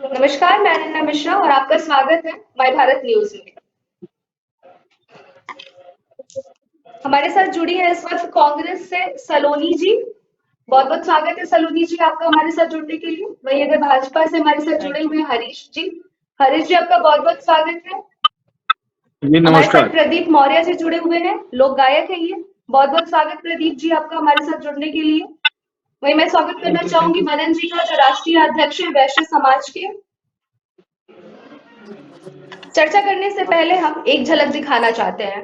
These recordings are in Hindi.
नमस्कार, मैं अनन्या मिश्रा और आपका स्वागत है माय भारत न्यूज में। हमारे साथ जुड़ी है इस वक्त कांग्रेस से सलोनी जी। बहुत बहुत स्वागत है सलोनी जी आपका हमारे साथ जुड़ने के लिए। वही अगर भाजपा से हमारे साथ जुड़े हुए हैं हरीश जी आपका बहुत बहुत स्वागत है। जी हमारे साथ नमस्कार। प्रदीप मौर्य जी जुड़े हुए हैं, लोक गायक है ये। बहुत बहुत स्वागत प्रदीप जी आपका हमारे साथ जुड़ने के लिए। वही मैं स्वागत करना चाहूंगी मनन जी का, जो राष्ट्रीय अध्यक्ष है वैश्य समाज के। चर्चा करने से पहले हम एक झलक दिखाना चाहते हैं।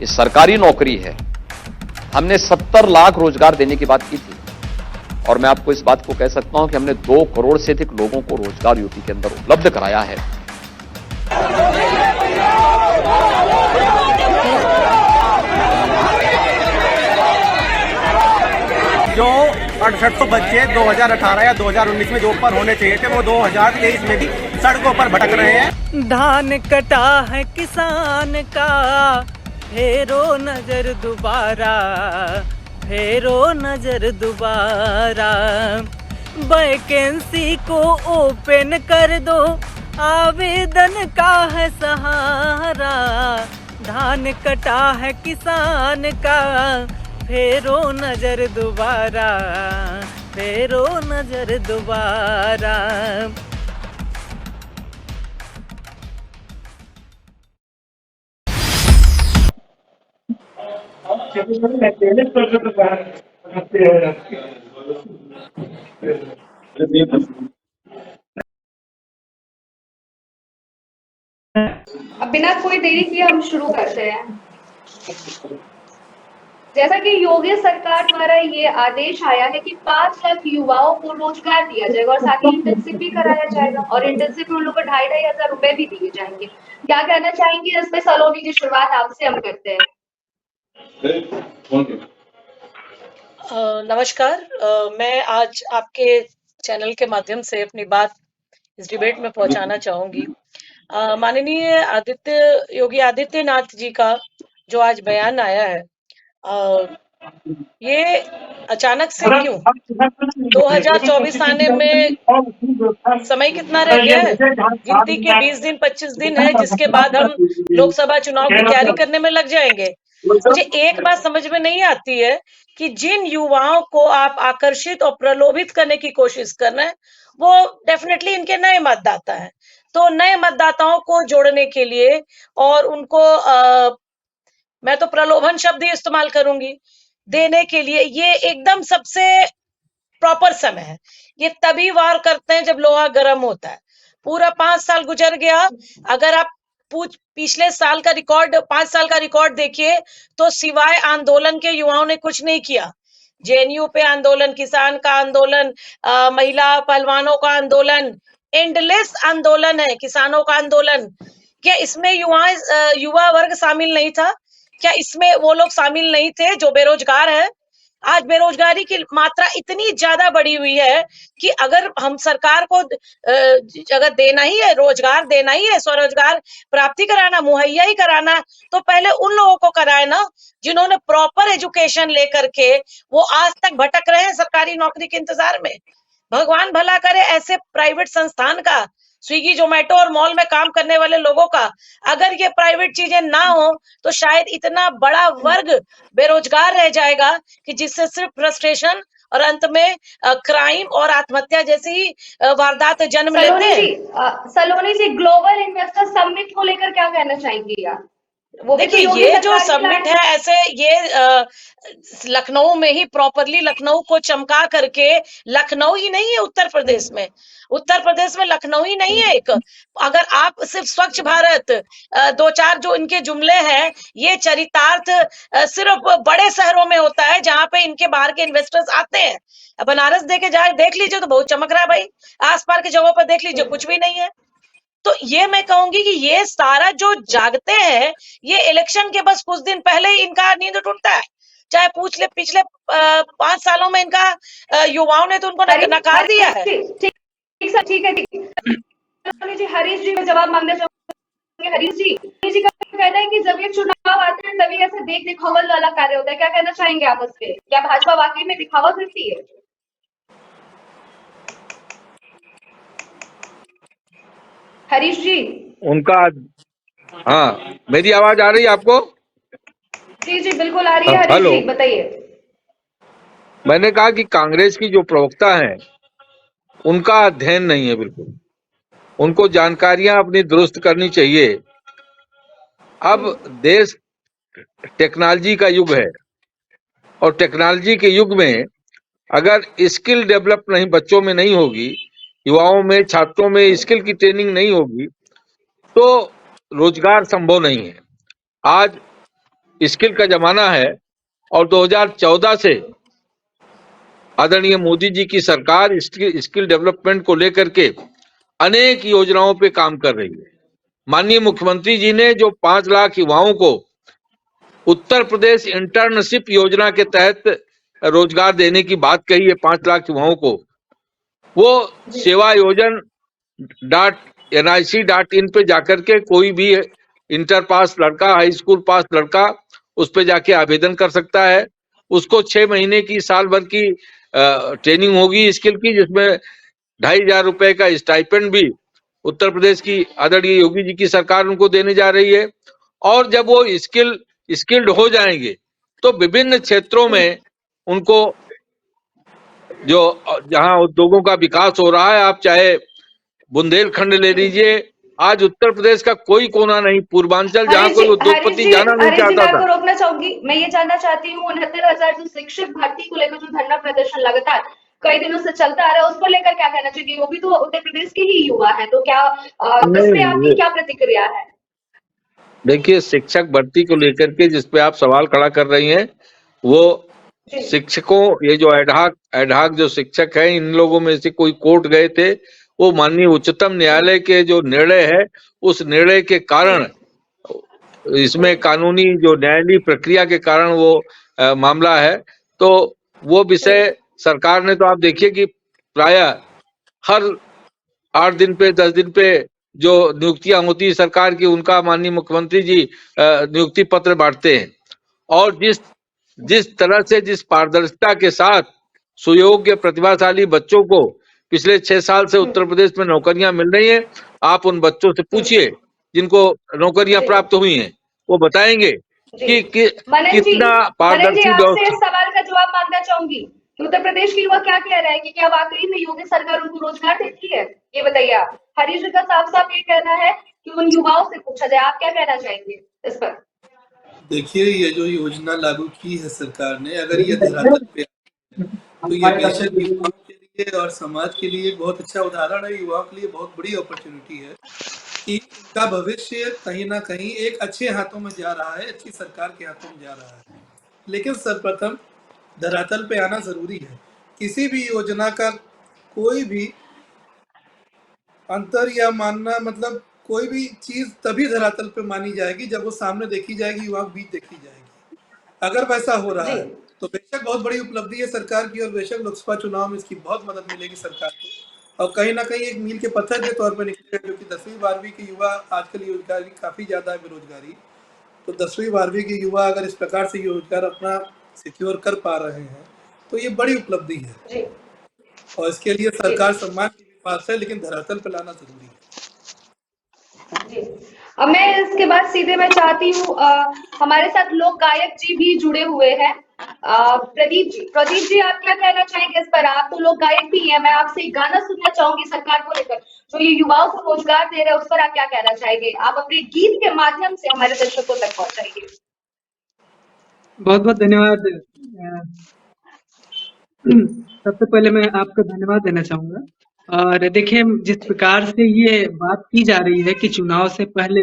ये सरकारी नौकरी है। हमने 70 लाख रोजगार देने की बात की थी और मैं आपको इस बात को कह सकता हूं कि हमने 2 करोड़ से अधिक लोगों को रोजगार यूपी के अंदर उपलब्ध कराया है। जो 6800 बच्चे 2018 या 2019 में जो ऊपर होने चाहिए थे वो 2023 में भी सड़कों पर भटक रहे हैं। धान कटा है किसान का, फेरो नजर दोबारा, फेरो नजर दोबारा। वैकेंसी को ओपन कर दो, आवेदन का है सहारा। धान कटा है किसान का, फेरो नजर दोबारा, फेरो नजर दोबारा। अब बिना कोई देरी किए हम शुरू करते हैं। जैसा कि योगी सरकार द्वारा ये आदेश आया है कि 5 लाख युवाओं को रोजगार दिया जाएगा और साथ ही इंटर्नशिप भी कराया जाएगा और इंटर्नशिप में उन लोगों को 2,500 रुपए भी दिए जाएंगे। क्या कहना चाहेंगे इसमें सलोनी जी? शुरुआत आपसे हम करते हैं। नमस्कार। मैं आज आपके चैनल के माध्यम से अपनी बात इस डिबेट में पहुंचाना चाहूंगी। माननीय योगी आदित्यनाथ जी का जो आज बयान आया है, ये अचानक से क्यों? 2024 आने में समय कितना रह गया है? गिनती के 20 दिन 25 दिन है, जिसके बाद हम लोकसभा चुनाव की तैयारी करने में लग जाएंगे। मुझे एक बात समझ में नहीं आती है कि जिन युवाओं को आप आकर्षित और प्रलोभित करने की कोशिश कर रहे हैं, वो डेफिनेटली इनके नए मतदाता हैं। तो नए मतदाताओं को जोड़ने के लिए और उनको मैं तो प्रलोभन शब्द ही इस्तेमाल करूंगी, देने के लिए ये एकदम सबसे प्रॉपर समय है। ये तभी वार करते हैं जब लोहा गर्म होता है। पूरा 5 साल गुजर गया। अगर आप पिछले साल का रिकॉर्ड, 5 साल का रिकॉर्ड देखिए, तो सिवाय आंदोलन के युवाओं ने कुछ नहीं किया। जेएनयू पे आंदोलन, किसान का आंदोलन, महिला पहलवानों का आंदोलन, एंडलेस आंदोलन है, किसानों का आंदोलन। क्या इसमें युवा वर्ग शामिल नहीं था? क्या इसमें वो लोग शामिल नहीं थे जो बेरोजगार है? आज बेरोजगारी की मात्रा इतनी ज्यादा बढ़ी हुई है कि अगर हम सरकार को अगर देना ही है, रोजगार देना ही है, स्वरोजगार प्राप्ति कराना, मुहैया ही कराना, तो पहले उन लोगों को कराए ना जिन्होंने प्रॉपर एजुकेशन लेकर के वो आज तक भटक रहे हैं सरकारी नौकरी के इंतजार में। भगवान भला करे ऐसे प्राइवेट संस्थान का, स्विगी जोमेटो और मॉल में काम करने वाले लोगों का, अगर ये प्राइवेट चीजें ना हो तो शायद इतना बड़ा वर्ग बेरोजगार रह जाएगा कि जिससे सिर्फ फ्रस्ट्रेशन और अंत में क्राइम और आत्महत्या जैसी ही वारदात जन्म लेते हैं। सलोनी जी, ग्लोबल इन्वेस्टर समिट को लेकर क्या कहना चाहेंगी आप? देखिए, ये जो समिट है, ऐसे ये लखनऊ में ही प्रॉपरली लखनऊ को चमका करके, लखनऊ ही नहीं है उत्तर प्रदेश में, उत्तर प्रदेश में लखनऊ ही नहीं है एक। अगर आप सिर्फ स्वच्छ भारत, 2-4 जो इनके जुमले हैं, ये चरितार्थ सिर्फ बड़े शहरों में होता है जहां पे इनके बाहर के इन्वेस्टर्स आते हैं। बनारस देख लीजिए तो बहुत चमक रहा है भाई, आसपास की जगहों पर देख लीजिए कुछ भी नहीं है। तो ये मैं कहूंगी कि ये सारा जो जागते हैं, ये इलेक्शन के बस कुछ दिन पहले ही इनका नींद टूटता है। चाहे पूछ ले, पिछले 5 सालों में इनका युवाओं ने तो उनको नकार दिया है। ठीक है। हरीश जी में जवाब मांगना चाहूंगी। हरीश जी का कहना है कि जब ये चुनाव कभी ऐसे देख दिखावल वाला कार्य होता है, क्या कहना चाहेंगे आप उस पे? क्या भाजपा वाकई में दिखावा करती है? हरीश जी। उनका हाँ, मेरी आवाज आ रही है आपको? जी जी बिल्कुल आ रही है हरीश हेलो, जी, बताइए। मैंने कहा कि कांग्रेस की जो प्रवक्ता हैं उनका अध्ययन नहीं है बिल्कुल। उनको जानकारियां अपनी दुरुस्त करनी चाहिए। अब देश टेक्नोलॉजी का युग है और टेक्नोलॉजी के युग में अगर स्किल डेवलप नहीं बच्चों में नहीं होगी, युवाओं में, छात्रों में स्किल की ट्रेनिंग नहीं होगी तो रोजगार संभव नहीं है। आज स्किल का जमाना है और 2014 से आदरणीय मोदी जी की सरकार स्किल डेवलपमेंट को लेकर के अनेक योजनाओं पे काम कर रही है। माननीय मुख्यमंत्री जी ने जो 5 लाख युवाओं को उत्तर प्रदेश इंटर्नशिप योजना के तहत रोजगार देने की बात कही है, 5 लाख युवाओं को, वो sevayojan.nic.in पे जाकर के कोई भी इंटर पास लड़का, हाई स्कूल पास लड़का उस पे जाके आवेदन कर सकता है। उसको 6 महीने की, साल भर की ट्रेनिंग होगी स्किल की, जिसमें 2,500 रुपए का स्टाइपेंड भी उत्तर प्रदेश की आदरणीय योगी जी की सरकार उनको देने जा रही है। और जब वो स्किल्ड हो जाएंगे तो विभिन्न क्षेत्रों में उनको जो जहां उद्योगों का विकास हो रहा है, आप चाहे बुंदेलखंड ले लीजिए, आज उत्तर प्रदेश का कोई कोना नहीं, पूर्वांचल जहां कोई उद्योगपति जाना नहीं हरीश जी, चाहता मैं था। आपको रोकना चाहूंगी। मैं ये जानना चाहती हूँ 69,000 जो शिक्षक भर्ती को लेकर जो धरना प्रदर्शन लगातार कई दिनों से चलता आ रहा है, उस पर लेकर क्या कहना चाहिए? वो भी तो उत्तर प्रदेश के ही युवा है, तो क्या इस पे आपकी क्या प्रतिक्रिया है? देखिए, शिक्षक भर्ती को लेकर के जिस पे आप सवाल खड़ा कर रही हैं, वो शिक्षकों, ये जो एडहाक जो शिक्षक हैं, इन लोगों में से कोई कोर्ट गए थे, वो माननीय उच्चतम न्यायालय के जो निर्णय है, उस निर्णय के कारण, इसमें कानूनी जो न्यायालयीय प्रक्रिया के कारण वो मामला है। तो वो विषय सरकार ने, तो आप देखिए कि प्रायः हर 8 दिन पे, 10 दिन पे जो नियुक्तियां होती है सरकार की, उनका माननीय मुख्यमंत्री जी नियुक्ति पत्र बांटते हैं। और जिस तरह से, जिस पारदर्शिता के साथ सुयोग्य प्रतिभाशाली बच्चों को पिछले 6 साल से उत्तर प्रदेश में नौकरियां मिल रही हैं, आप उन बच्चों से पूछिए जिनको नौकरियां प्राप्त हुई हैं, वो बताएंगे कि कितना पारदर्शी आपसे इस सवाल का जवाब मांगना चाहूंगी कि उत्तर प्रदेश के युवा क्या कह रहे हैं कि क्या वाकई में योगी सरकार उनको रोजगार देती है? ये बताइए आप। हरीश जी का साफ साफ ये कहना है कि उन युवाओं से पूछा जाए, आप क्या कहना चाहेंगे इस पर? देखिए, ये जो योजना लागू की है सरकार ने, अगर ये धरातल पे तो ये बेशक युवाओं के लिए और समाज के लिए बहुत अच्छा उदाहरण है। युवाओं के लिए बहुत बड़ी अपॉर्चुनिटी है कि उनका भविष्य कहीं ना कहीं एक अच्छे हाथों में जा रहा है, अच्छी सरकार के हाथों में जा रहा है। लेकिन सर्वप्रथम धरातल पे आना जरूरी है। किसी भी योजना का कोई भी अंतर या मानना, मतलब कोई भी चीज तभी धरातल पे मानी जाएगी जब वो सामने देखी जाएगी, युवा के बीच देखी जाएगी। अगर वैसा हो रहा है तो बेशक बहुत बड़ी उपलब्धि है सरकार की, और बेशक लोकसभा चुनाव में इसकी बहुत मदद मिलेगी सरकार को, और कहीं ना कहीं एक मील के पत्थर के तौर पर निकलेगा, जो कि 10वीं 12वीं के युवा, आजकल रोजगारी काफी ज्यादा है, बेरोजगारी, तो 10वीं 12वीं के युवा अगर इस प्रकार से रोजगार अपना सिक्योर कर पा रहे हैं तो ये बड़ी उपलब्धि है, और इसके लिए सरकार सम्मान के पास है, लेकिन धरातल पर लाना जरूरी है। अब मैं इसके बाद सीधे मैं चाहती हूँ हमारे साथ लोक गायक जी भी जुड़े हुए हैं। प्रदीप जी आप क्या कहना चाहेंगे इस पर? आप तो लोक गायक भी हैं, मैं आपसे एक गाना सुनना चाहूंगी सरकार को लेकर, जो ये युवाओं को रोजगार दे रहे हैं, उस पर आप क्या कहना चाहेंगे? आप अपने गीत के माध्यम से हमारे दर्शकों तक पहुंचाइए। बहुत बहुत धन्यवाद। सबसे पहले मैं आपको धन्यवाद देना चाहूंगा। और देखिए, जिस प्रकार से ये बात की जा रही है कि चुनाव से पहले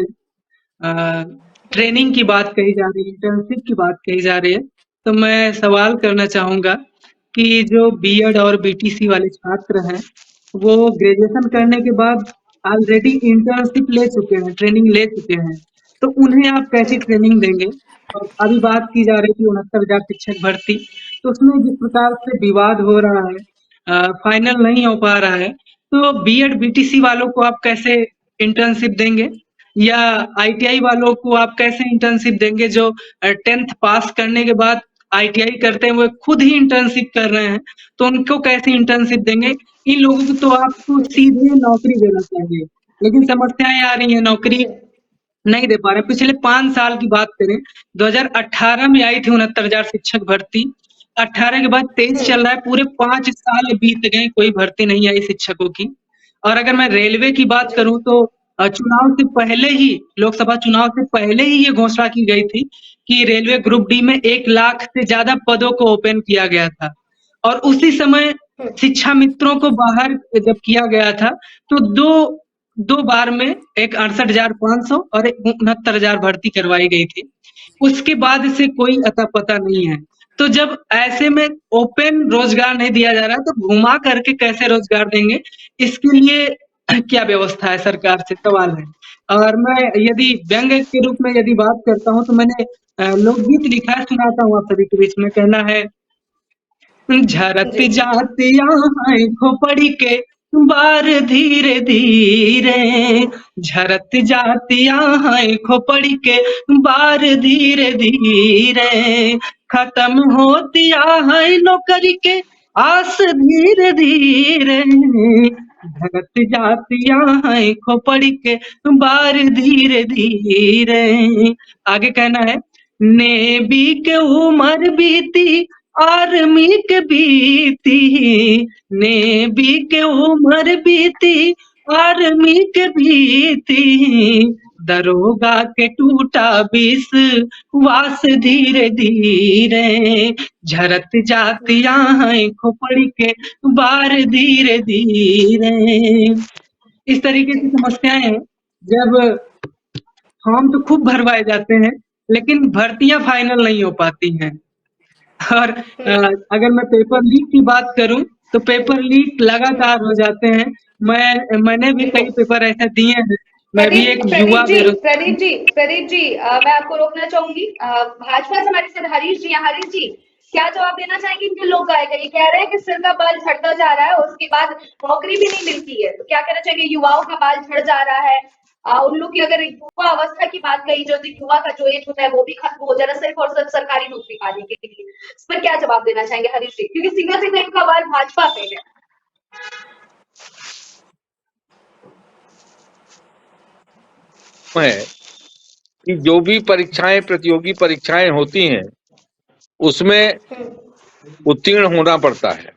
ट्रेनिंग की बात कही जा रही है, इंटर्नशिप की बात कही जा रही है, तो मैं सवाल करना चाहूंगा कि जो बीएड और बीटीसी वाले छात्र हैं, वो ग्रेजुएशन करने के बाद ऑलरेडी इंटर्नशिप ले चुके हैं, ट्रेनिंग ले चुके हैं, तो उन्हें आप कैसी ट्रेनिंग देंगे? और अभी बात की जा रही थी 69,000 शिक्षक भर्ती, तो उसमें जिस प्रकार से विवाद हो रहा है, फाइनल नहीं हो पा रहा है, तो बीएड बीटीसी वालों को आप कैसे इंटर्नशिप देंगे? या आईटीआई वालों को आप कैसे इंटर्नशिप देंगे जो 10th पास करने के बाद आईटीआई करते हैं, वो खुद ही इंटर्नशिप कर रहे हैं, तो उनको कैसे इंटर्नशिप देंगे? इन लोगों को तो आपको सीधे नौकरी देना चाहिए, लेकिन समस्याएं आ रही हैं, नौकरी नहीं दे पा रहे। पिछले 5 साल की बात करें, 2018 में आई थी 69,000 शिक्षक भर्ती, 18 के बाद 23 चल रहा है, पूरे 5 साल बीत गए, कोई भर्ती नहीं आई शिक्षकों की। और अगर मैं रेलवे की बात करूं तो चुनाव से पहले ही, लोकसभा चुनाव से पहले ही ये घोषणा की गई थी कि रेलवे ग्रुप डी में 1 लाख से ज्यादा पदों को ओपन किया गया था। और उसी समय शिक्षा मित्रों को बाहर जब किया गया था तो दो बार में एक 68,500 और एक 69,000 भर्ती करवाई गई थी। उसके बाद से कोई अता पता नहीं है। तो जब ऐसे में ओपन रोजगार नहीं दिया जा रहा है तो घुमा करके कैसे रोजगार देंगे? इसके लिए क्या व्यवस्था है सरकार से, सवाल है। और मैं यदि व्यंग के रूप में यदि बात करता हूँ तो मैंने लोकगीत लिखा है, सुनाता हूँ आप सभी के बीच में। कहना है, झरत जाते यहाँ खोपड़ी के बार धीरे धीरे, झरत जाते यहाँ खोपड़ी के बार धीरे धीरे, खत्म होती है नौकरी के आस धीरे धीरे, झरत जाती यहाँ खोपड़ी के बार धीरे धीरे। आगे कहना है, नेवी के उम्र बीती आर्मी के बीती, नेवी के उम्र बीती आर्मी के बीती, दरोगा के टूटा विश्वास धीरे धीरे, झरत जाती यहाँ खोपड़ी के बार धीरे धीरे। इस तरीके की समस्याएं हैं। जब फॉर्म तो खूब भरवाए जाते हैं लेकिन भर्तियां फाइनल नहीं हो पाती हैं। और अगर मैं पेपर लीक की बात करूं तो पेपर लीक लगातार हो जाते हैं। मैंने भी कई पेपर ऐसे दिए हैं। मैं भी एक युवा प्रदीप जी, मैं आपको रोकना चाहूंगी। भाजपा से हमारे साथ हरीश जी हैं। हरीश जी, क्या जवाब देना चाहेंगे इनके लोग आएगा? ये कह रहे हैं कि सिर का बाल झड़ता जा रहा है और उसके बाद नौकरी भी नहीं मिलती है, तो क्या कहना चाहिए? युवाओं का बाल झड़ जा रहा है, उन लोग की अगर युवा अवस्था की बात कही जो युवा का जो एज होता है वो भी खत्म हो जा रहा है सिर्फ और सिर्फ सरकारी नौकरी पाने के लिए। इस पर क्या जवाब देना चाहेंगे हरीश जी? क्योंकि सीधा इनका बाल भाजपा पे है। है कि जो भी परीक्षाएं, प्रतियोगी परीक्षाएं होती हैं उसमें उत्तीर्ण होना पड़ता है।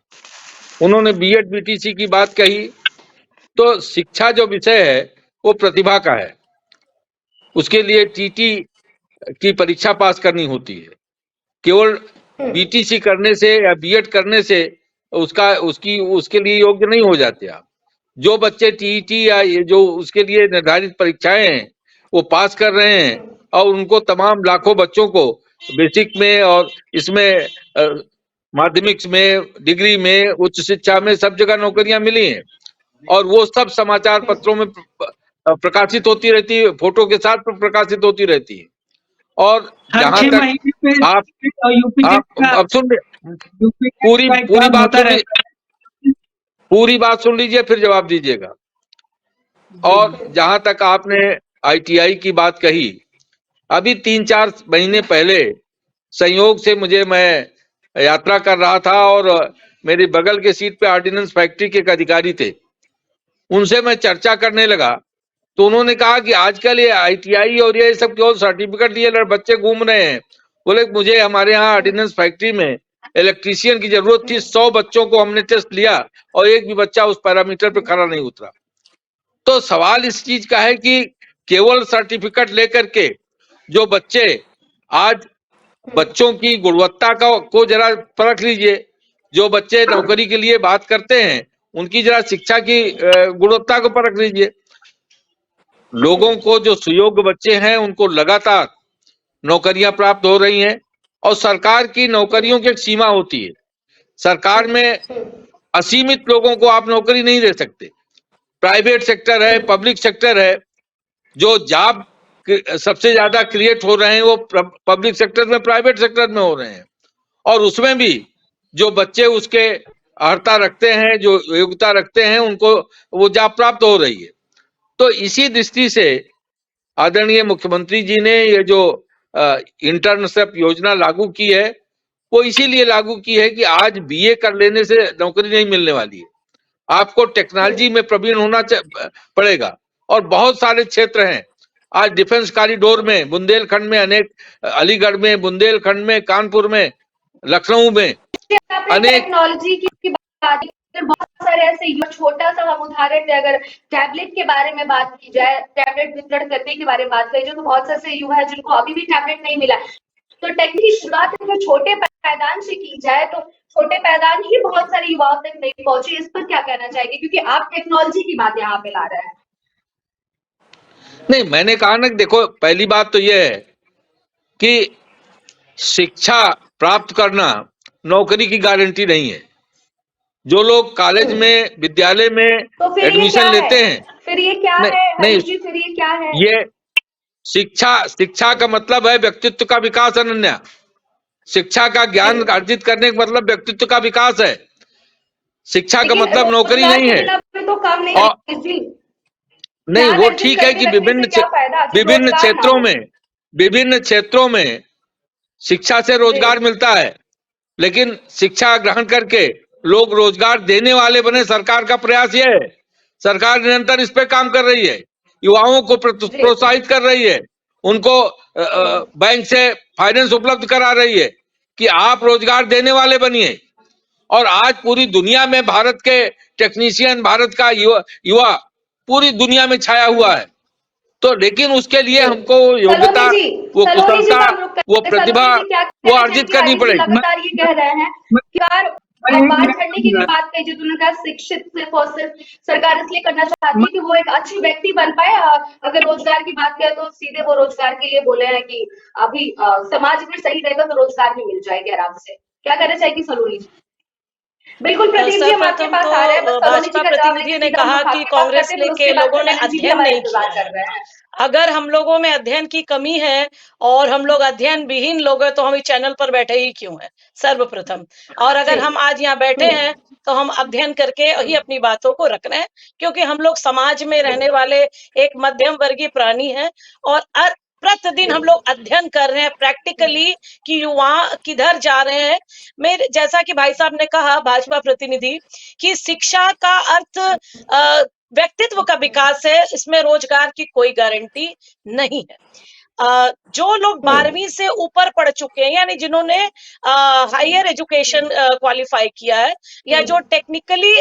उन्होंने बीएड बीटीसी की बात कही, तो शिक्षा जो विषय है वो प्रतिभा का है। उसके लिए टीटी की परीक्षा पास करनी होती है। केवल बीटीसी करने से या बीएड करने से उसके लिए योग्य नहीं हो जाते आप। जो बच्चे टीईटी या ये जो उसके लिए निर्धारित परीक्षाएं हैं वो पास कर रहे हैं और उनको तमाम लाखों बच्चों को बेसिक में और इसमें माध्यमिक में, डिग्री में, उच्च शिक्षा में सब जगह नौकरियां मिली हैं और वो सब समाचार पत्रों में प्रकाशित होती रहती है, फोटो के साथ प्रकाशित होती रहती है। और जहां तक आप अब सुन पूरी बात सुन लीजिए फिर जवाब दीजिएगा। और जहां तक आपने आईटीआई की बात कही, अभी 3-4 महीने पहले संयोग से मैं यात्रा कर रहा था और मेरी बगल के सीट पे ऑर्डिनेंस फैक्ट्री के एक अधिकारी थे। उनसे मैं चर्चा करने लगा तो उन्होंने कहा कि आजकल ये आईटीआई और ये सब केवल सर्टिफिकेट लिए बच्चे घूम रहे हैं। बोले मुझे हमारे यहाँ ऑर्डिनेंस फैक्ट्री में इलेक्ट्रीशियन की जरूरत थी, 100 बच्चों को हमने टेस्ट लिया और एक भी बच्चा उस पैरामीटर पे खरा नहीं उतरा। तो सवाल इस चीज का है कि केवल सर्टिफिकेट लेकर के जो बच्चे, आज बच्चों की गुणवत्ता को जरा परख लीजिए। जो बच्चे नौकरी के लिए बात करते हैं उनकी जरा शिक्षा की गुणवत्ता को परख लीजिए। लोगों को जो सुयोग्य बच्चे हैं उनको लगातार नौकरियां प्राप्त हो रही हैं और सरकार की नौकरियों की एक सीमा होती है। सरकार में असीमित लोगों को आप नौकरी नहीं दे सकते। प्राइवेट सेक्टर है, पब्लिक सेक्टर है, जो जॉब सबसे ज्यादा क्रिएट हो रहे हैं वो पब्लिक सेक्टर में, प्राइवेट सेक्टर में हो रहे हैं। और उसमें भी जो बच्चे उसके अर्हता रखते हैं, जो योग्यता रखते हैं, उनको वो जॉब प्राप्त हो रही है। तो इसी दृष्टि से आदरणीय मुख्यमंत्री जी ने ये जो इंटर्नशिप योजना लागू की है, वो इसीलिए लागू की है कि आज बीए कर लेने से नौकरी नहीं मिलने वाली है, आपको टेक्नोलॉजी में प्रवीण होना पड़ेगा। और बहुत सारे क्षेत्र हैं आज डिफेंस कॉरिडोर में, बुंदेलखंड में अनेक, अलीगढ़ में, बुंदेलखंड में, कानपुर में, लखनऊ में अनेक टेक्नोलॉजी की बात की, बहुत सारे ऐसे छोटा सा हम उदाहरण दें, अगर टैबलेट के बारे में बात की जाए, टैबलेट वितरण करने के बारे में बात करी जाए, तो बहुत से ऐसे युवा है जिनको अभी भी टैबलेट नहीं मिला। तो टेक की शुरुआत अगर छोटे पायदान से की जाए तो छोटे पायदान ही बहुत सारे युवाओं तक नहीं पहुंचे। इस पर क्या कहना चाहेंगे, क्योंकि आप टेक्नोलॉजी की बात यहाँ पे ला रहे हैं। नहीं, मैंने कहा ना, देखो पहली बात तो यह है कि शिक्षा प्राप्त करना नौकरी की गारंटी नहीं है। जो लोग कॉलेज में, विद्यालय में तो एडमिशन लेते हैं, फिर ये क्या है नहीं, जी, फिर ये क्या है? ये शिक्षा का मतलब है व्यक्तित्व का विकास। अनन्या, शिक्षा का ज्ञान अर्जित करने का मतलब व्यक्तित्व का विकास है। शिक्षा का मतलब नौकरी नहीं है। तो काम नहीं, नहीं, वो ठीक है कि विभिन्न क्षेत्रों में शिक्षा से रोजगार मिलता है, लेकिन शिक्षा ग्रहण करके लोग रोजगार देने वाले बने, सरकार का प्रयास यह है। सरकार निरंतर इस पे काम कर रही है, युवाओं को प्रोत्साहित कर रही है, उनको बैंक से फाइनेंस उपलब्ध करा रही है कि आप रोजगार देने वाले बनिए। और आज पूरी दुनिया में भारत के टेक्नीशियन, भारत का युवा पूरी दुनिया में छाया हुआ है। तो लेकिन उसके लिए हमको योग्यता, वो कुशलता, वो प्रतिभा, वो अर्जित करनी पड़ेगी। लगातार ये कह रहे हैं कि बात करने की भी बात कही, जो तुमने कहा शिक्षित सिर्फ सरकार इसलिए करना चाहती है कि वो एक अच्छी व्यक्ति बन पाए। अगर रोजगार की बात करें तो सीधे वो रोजगार के लिए बोले हैं कि अभी समाज में सही रहेगा तो रोजगार भी मिल जाएगी आराम से। क्या कहना चाहेगी सलोनी जी? बिल्कुल प्रदीप जी, हम आपके पास आ रहे हैं। भाजपा प्रतिनिधि ने कहा कि कांग्रेस के लोगों ने अध्ययन नहीं किया। अगर हम लोगों में अध्ययन की कमी है और हम लोग अध्ययन विहीन लोग हैं, तो हम इस चैनल पर बैठे ही क्यों हैं सर्वप्रथम। और अगर हम आज यहाँ बैठे हैं तो हम अध्ययन करके ही अपनी बातों को रख रहे हैं, क्योंकि हम लोग समाज में रहने वाले एक मध्यम वर्गीय प्राणी हैं और प्रतिदिन हम लोग अध्ययन कर रहे हैं प्रैक्टिकली कि युवा किधर जा रहे हैं। मेरे जैसा कि भाई साहब ने कहा, भाजपा प्रतिनिधि, कि शिक्षा का अर्थ व्यक्तित्व का विकास है, इसमें रोजगार की कोई गारंटी नहीं है। जो लोग 12वीं से ऊपर पढ़ चुके हैं, यानी जिन्होंने हायर एजुकेशन क्वालिफाई किया है, या जो टेक्निकली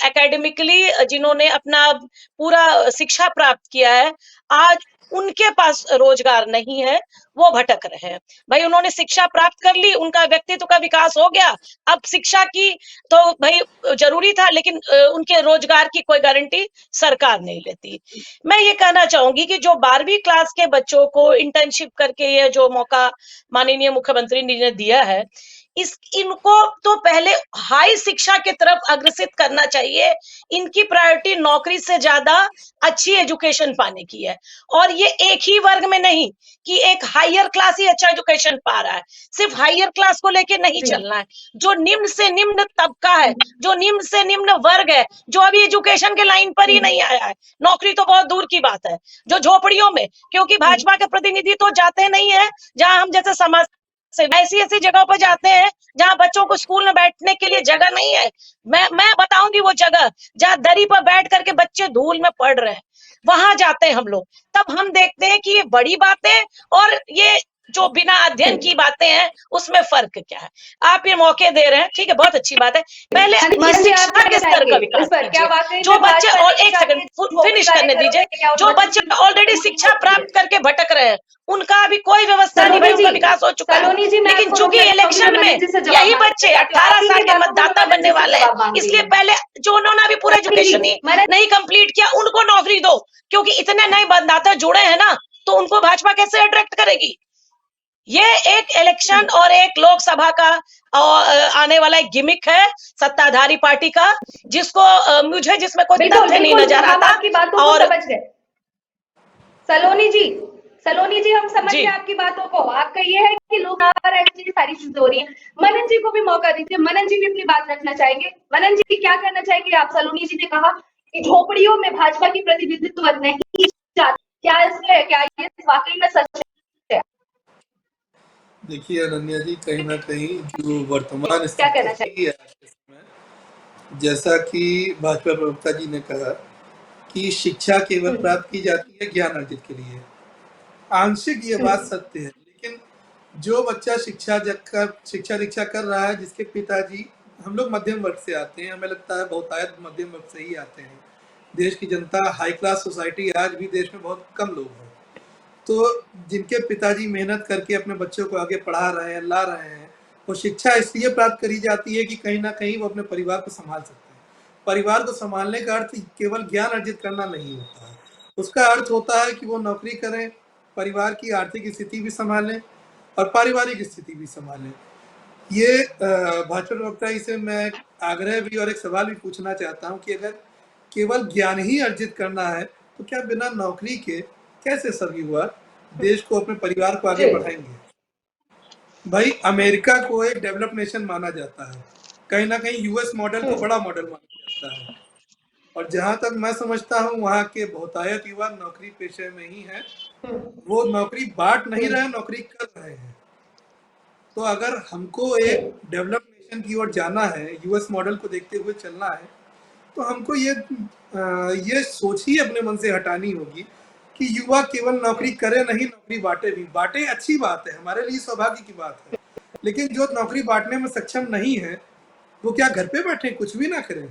एकेडमिकली जिन्होंने अपना पूरा शिक्षा प्राप्त किया है, आज उनके पास रोजगार नहीं है, वो भटक रहे हैं। भाई उन्होंने शिक्षा प्राप्त कर ली, उनका व्यक्तित्व का विकास हो गया, अब शिक्षा की तो भाई जरूरी था, लेकिन उनके रोजगार की कोई गारंटी सरकार नहीं लेती। मैं ये कहना चाहूंगी कि जो 12वीं क्लास के बच्चों को इंटर्नशिप करके ये जो मौका माननीय मुख्यमंत्री ने दिया है, इनको तो पहले हाई शिक्षा की तरफ अग्रसित करना चाहिए। इनकी प्रायोरिटी नौकरी से ज्यादा अच्छी एजुकेशन पाने की है। और ये एक ही वर्ग में नहीं कि एक हायर क्लास ही अच्छा एजुकेशन पा रहा है, सिर्फ हायर क्लास को लेके नहीं चलना है। जो निम्न से निम्न तबका है, जो निम्न से निम्न वर्ग है, जो अभी एजुकेशन के लाइन पर ही नहीं आया है, नौकरी तो बहुत दूर की बात है, जो झोपड़ियों में, क्योंकि भाजपा के प्रतिनिधि तो जाते नहीं है जहां हम जैसे समाज से, ऐसी जगहों पर जाते हैं जहां बच्चों को स्कूल में बैठने के लिए जगह नहीं है। मैं बताऊंगी वो जगह जहां दरी पर बैठ करके बच्चे धूल में पढ़ रहे हैं, वहां जाते हैं हम लोग। तब हम देखते हैं कि ये बड़ी बातें और ये जो बिना अध्ययन की बातें हैं, उसमें फर्क क्या है। आप ये मौके दे रहे हैं, ठीक है, बहुत अच्छी बात है। पहले शिक्षा के स्तर का विकास कीजिए। जो बच्चे, और एक सेकंड फिनिश करने दीजिए, जो बच्चे ऑलरेडी शिक्षा प्राप्त करके भटक रहे हैं, उनका अभी कोई व्यवस्था नहीं, भाई उनका विकास हो चुका है। लेकिन चूंकि इलेक्शन में यही बच्चे 18 साल के मतदाता बनने वाले हैं, इसलिए पहले जो उन्होंने अभी पूरा एजुकेशन नहीं कंप्लीट किया, उनको नौकरी दो, क्योंकि इतने नए मतदाता जुड़े हैं ना, तो उनको भाजपा कैसे अट्रैक्ट करेगी। ये एक इलेक्शन और एक लोकसभा का आने वाला एक गिमिक है सत्ताधारी पार्टी का, जिसको मुझे जिसमें कोई तथ्य नहीं नजर आता। और सलोनी जी हम समझ गए आपकी बातों को। आपका ये है कि लोग सारी चीजें हो रही है। मनन जी को भी मौका दीजिए, मनन जी भी अपनी बात रखना चाहेंगे। मनन जी क्या कहना चाहेंगे आप? सलोनी जी ने कहा कि झोपड़ियों में भाजपा की प्रतिनिधित्व नहीं चाहती, क्या इसमें क्या ये वाकई में सच है? देखिए अनन्या जी, कहीं ना कहीं जो वर्तमान क्या कहना स्थिति है आज के समय, जैसा कि भाजपा प्रवक्ता जी ने कहा कि शिक्षा केवल प्राप्त की जाती है ज्ञान अर्जित के लिए। आंशिक ये बात सत्य है, लेकिन जो बच्चा शिक्षा दीक्षा कर रहा है, जिसके पिताजी, हम लोग मध्यम वर्ग से आते हैं, हमें लगता है बहुतायत मध्यम वर्ग से ही आते हैं। देश की जनता, हाई क्लास सोसाइटी आज भी देश में बहुत कम लोग हैं, तो जिनके पिताजी मेहनत करके अपने बच्चों को आगे पढ़ा रहे हैं, ला रहे हैं, वो शिक्षा इसलिए प्राप्त करी जाती है कि कहीं ना कहीं वो अपने परिवार को संभाल सकते हैं। परिवार को संभालने का अर्थ केवल ज्ञान अर्जित करना नहीं होता है, उसका अर्थ होता है कि वो नौकरी करें, परिवार की आर्थिक स्थिति भी संभालें और पारिवारिक स्थिति भी संभालें। ये भाजपा प्रवक्ता से मैं आग्रह भी और एक सवाल भी पूछना चाहता हूँ कि अगर केवल ज्ञान ही अर्जित करना है तो क्या बिना नौकरी के कैसे सब युवा देश को, अपने परिवार को आगे बढ़ाएंगे? भाई, अमेरिका को एक डेवलप नेशन माना जाता है, कहीं ना कहीं यूएस मॉडल को बड़ा मॉडल माना जाता है, और जहां तक मैं समझता हूं वहां के बहुतायत युवा नौकरी पेशे में ही हैं। वो नौकरी बांट नहीं रहे, नौकरी कर रहे हैं। तो अगर हमको एक डेवलप नेशन की ओर जाना है, यूएस मॉडल को देखते हुए चलना है, तो हमको ये सोच ही अपने मन से हटानी होगी कि युवा केवल नौकरी करे नहीं, नौकरी बांटे भी। बांटे अच्छी बात है, हमारे लिए सौभाग्य की बात है, लेकिन जो नौकरी बांटने में सक्षम नहीं है वो क्या घर पे बैठे कुछ भी ना करें?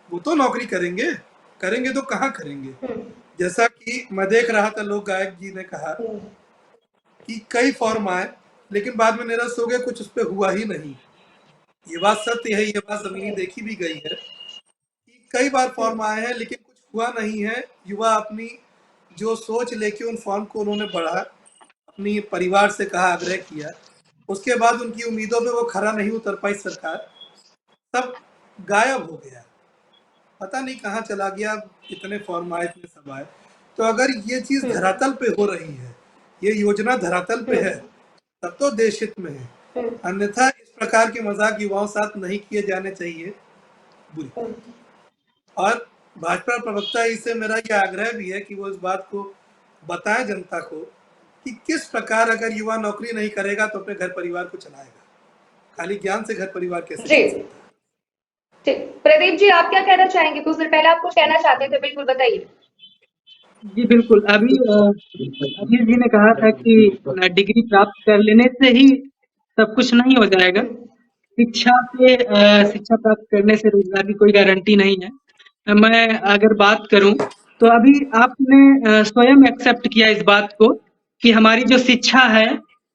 वो तो नौकरी करेंगे तो कहाँ करेंगे? जैसा कि मैं देख रहा था, लोक गायक जी ने कहा कि कई फॉर्म आए लेकिन बाद में निरस्त हो गए, कुछ उस पर हुआ ही नहीं। ये बात सत्य है, ये बात जमीनी देखी भी गई है कि कई बार फॉर्म आए हैं लेकिन कुछ हुआ नहीं है। युवा अपनी जो सोच लेके उन फॉर्म को उन्होंने बढ़ा, अपनी परिवार से कहा, आग्रह किया, उसके बाद उनकी उम्मीदों पे वो खरा नहीं उतर पाई सरकार, सब गायब हो गया, पता नहीं कहाँ चला गया। इतने फॉर्म आए, इतने सब आए। तो अगर ये चीज धरातल पे हो रही है, ये योजना धरातल पे है, तब तो देश हित में है, अन्यथा इस प्रकार के मजाक युवाओं साथ नहीं किए जाने चाहिए। बुरी। और भाजपा प्रवक्ता से मेरा ये आग्रह भी है कि वो इस बात को बताएं जनता को कि किस प्रकार अगर युवा नौकरी नहीं करेगा तो अपने घर परिवार को चलाएगा, खाली ज्ञान से घर परिवार कैसे चल सकता है? ठीक, प्रदीप जी आप क्या कहना चाहेंगे? कुछ देर पहले आप कुछ कहना चाहते थे, बिल्कुल बताइए। जी बिल्कुल, अभी अधीर जी ने कहा था कि डिग्री प्राप्त कर लेने से ही सब कुछ नहीं हो जाएगा। शिक्षा प्राप्त करने से रोजगार की कोई गारंटी नहीं है। मैं अगर बात करूं तो अभी आपने स्वयं एक्सेप्ट किया इस बात को कि हमारी जो शिक्षा है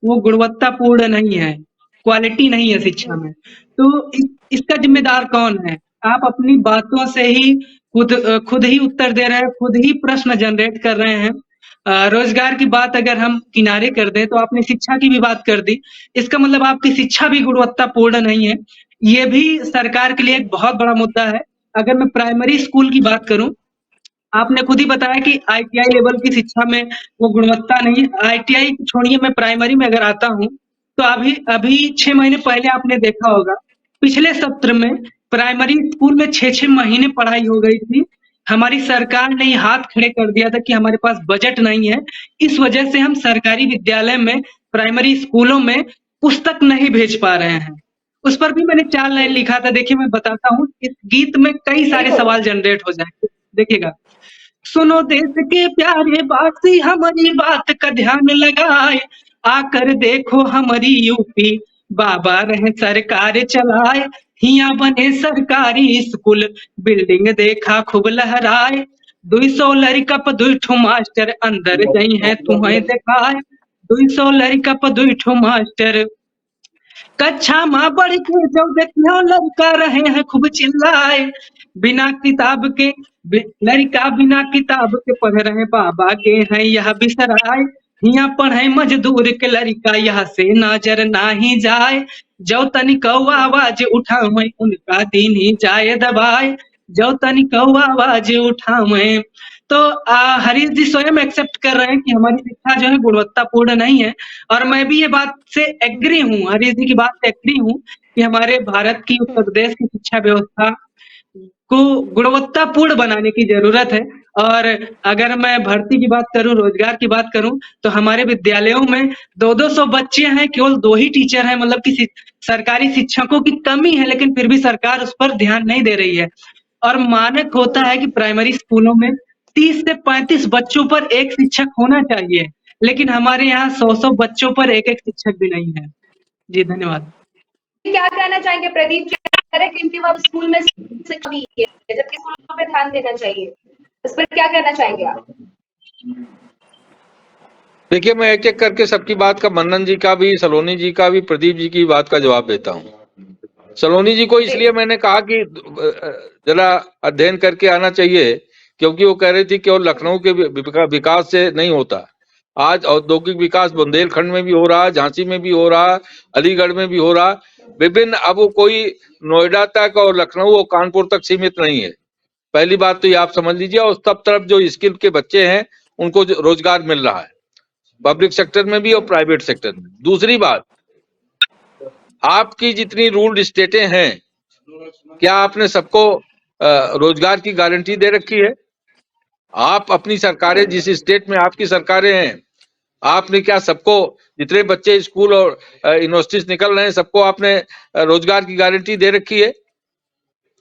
वो गुणवत्तापूर्ण नहीं है, क्वालिटी नहीं है शिक्षा में। तो इसका जिम्मेदार कौन है? आप अपनी बातों से ही खुद ही उत्तर दे रहे हैं, खुद ही प्रश्न जनरेट कर रहे हैं। रोजगार की बात अगर हम किनारे कर दें तो आपने शिक्षा की भी बात कर दी, इसका मतलब आपकी शिक्षा भी गुणवत्तापूर्ण नहीं है। ये भी सरकार के लिए एक बहुत बड़ा मुद्दा है। अगर मैं प्राइमरी स्कूल की बात करूं, आपने खुद ही बताया कि आईटीआई लेवल की शिक्षा में वो गुणवत्ता नहीं है। आईटीआई छोड़िए, मैं प्राइमरी में अगर आता हूं तो अभी 6 महीने पहले आपने देखा होगा, पिछले सत्र में प्राइमरी स्कूल में 6-6 महीने पढ़ाई हो गई थी। हमारी सरकार ने हाथ खड़े कर दिया था कि हमारे पास बजट नहीं है, इस वजह से हम सरकारी विद्यालय में, प्राइमरी स्कूलों में पुस्तक नहीं भेज पा रहे हैं। उस पर भी मैंने 4 लाइन लिखा था, देखिए मैं बताता हूँ। इस गीत में कई सारे सवाल जनरेट हो जाएंगे, देखिएगा। सुनो देश के प्यारे वासी, हमारी बात का ध्यान लगाए, आकर देखो हमारी यूपी, बाबा रहे सरकार चलाए। हिया बने सरकारी स्कूल, बिल्डिंग देखा खूब लहराए। 200 लड़का पर 2 मास्टर, अंदर गई है तुम्हें दिखाए। 200 लड़का पर 2 मास्टर, कक्षा माँ बढ़ के जो देखियो लड़का रहे हैं खूब चिल्लाए। बिना किताब के लड़का बिना किताब के पढ़ रहे, बाबा के हैं यह बिसराए। यहाँ पढ़े मजदूर के लड़का, यहाँ से नजर ना ही जाए। जो तनिक आवाज उठावे, उनका दिन ही जाए दबाए। जो तनिक आवाज उठावे। तो हरीश जी स्वयं एक्सेप्ट कर रहे हैं कि हमारी शिक्षा जो है गुणवत्तापूर्ण नहीं है, और मैं भी ये बात से एग्री हूँ, हरीश जी की बात से एग्री हूँ कि हमारे भारत की, उत्तर प्रदेश की शिक्षा व्यवस्था को गुणवत्तापूर्ण बनाने की जरूरत है। और अगर मैं भर्ती की बात करूं, रोजगार की बात करूं, तो हमारे विद्यालयों में 200-200 बच्चे हैं, केवल 2 ही टीचर हैं। मतलब कि सरकारी शिक्षकों की कमी है, लेकिन फिर भी सरकार उस पर ध्यान नहीं दे रही है। और मानक होता है कि प्राइमरी स्कूलों में 30 से 35 बच्चों पर 1 शिक्षक होना चाहिए, लेकिन हमारे यहाँ 100-100 बच्चों पर 1-1 शिक्षक भी नहीं है। जी, धन्यवाद। क्या कहना चाहेंगे प्रदीप जी? कह रहे कि वहाँ स्कूल में शिक्षा भी है, जबकि स्कूलों पे ध्यान देना चाहिए। इस पर क्या कहना चाहेंगे आप? देखिए, मैं एक एक करके सबकी बात का, मन्नन जी का भी, सलोनी जी का भी, प्रदीप जी की बात का जवाब देता हूँ। सलोनी जी को इसलिए मैंने कहा कि जरा अध्ययन करके आना चाहिए, क्योंकि वो कह रही थी कि और लखनऊ के विकास से नहीं होता। आज औद्योगिक विकास बुंदेलखंड में भी हो रहा, झांसी में भी हो रहा, अलीगढ़ में भी हो रहा, विभिन्न। अब वो कोई नोएडा तक और लखनऊ और कानपुर तक सीमित नहीं है। पहली बात तो ये आप समझ लीजिए। और सब तरफ जो स्किल के बच्चे हैं उनको रोजगार मिल रहा है, पब्लिक सेक्टर में भी और प्राइवेट सेक्टर में। दूसरी बात, आपकी जितनी रूल्ड स्टेटें हैं, क्या आपने सबको रोजगार की गारंटी दे रखी है? आप अपनी सरकारें, जिस स्टेट में आपकी सरकारें हैं, आपने क्या सबको, जितने बच्चे स्कूल और यूनिवर्सिटी से निकल रहे हैं, सबको आपने रोजगार की गारंटी दे रखी है?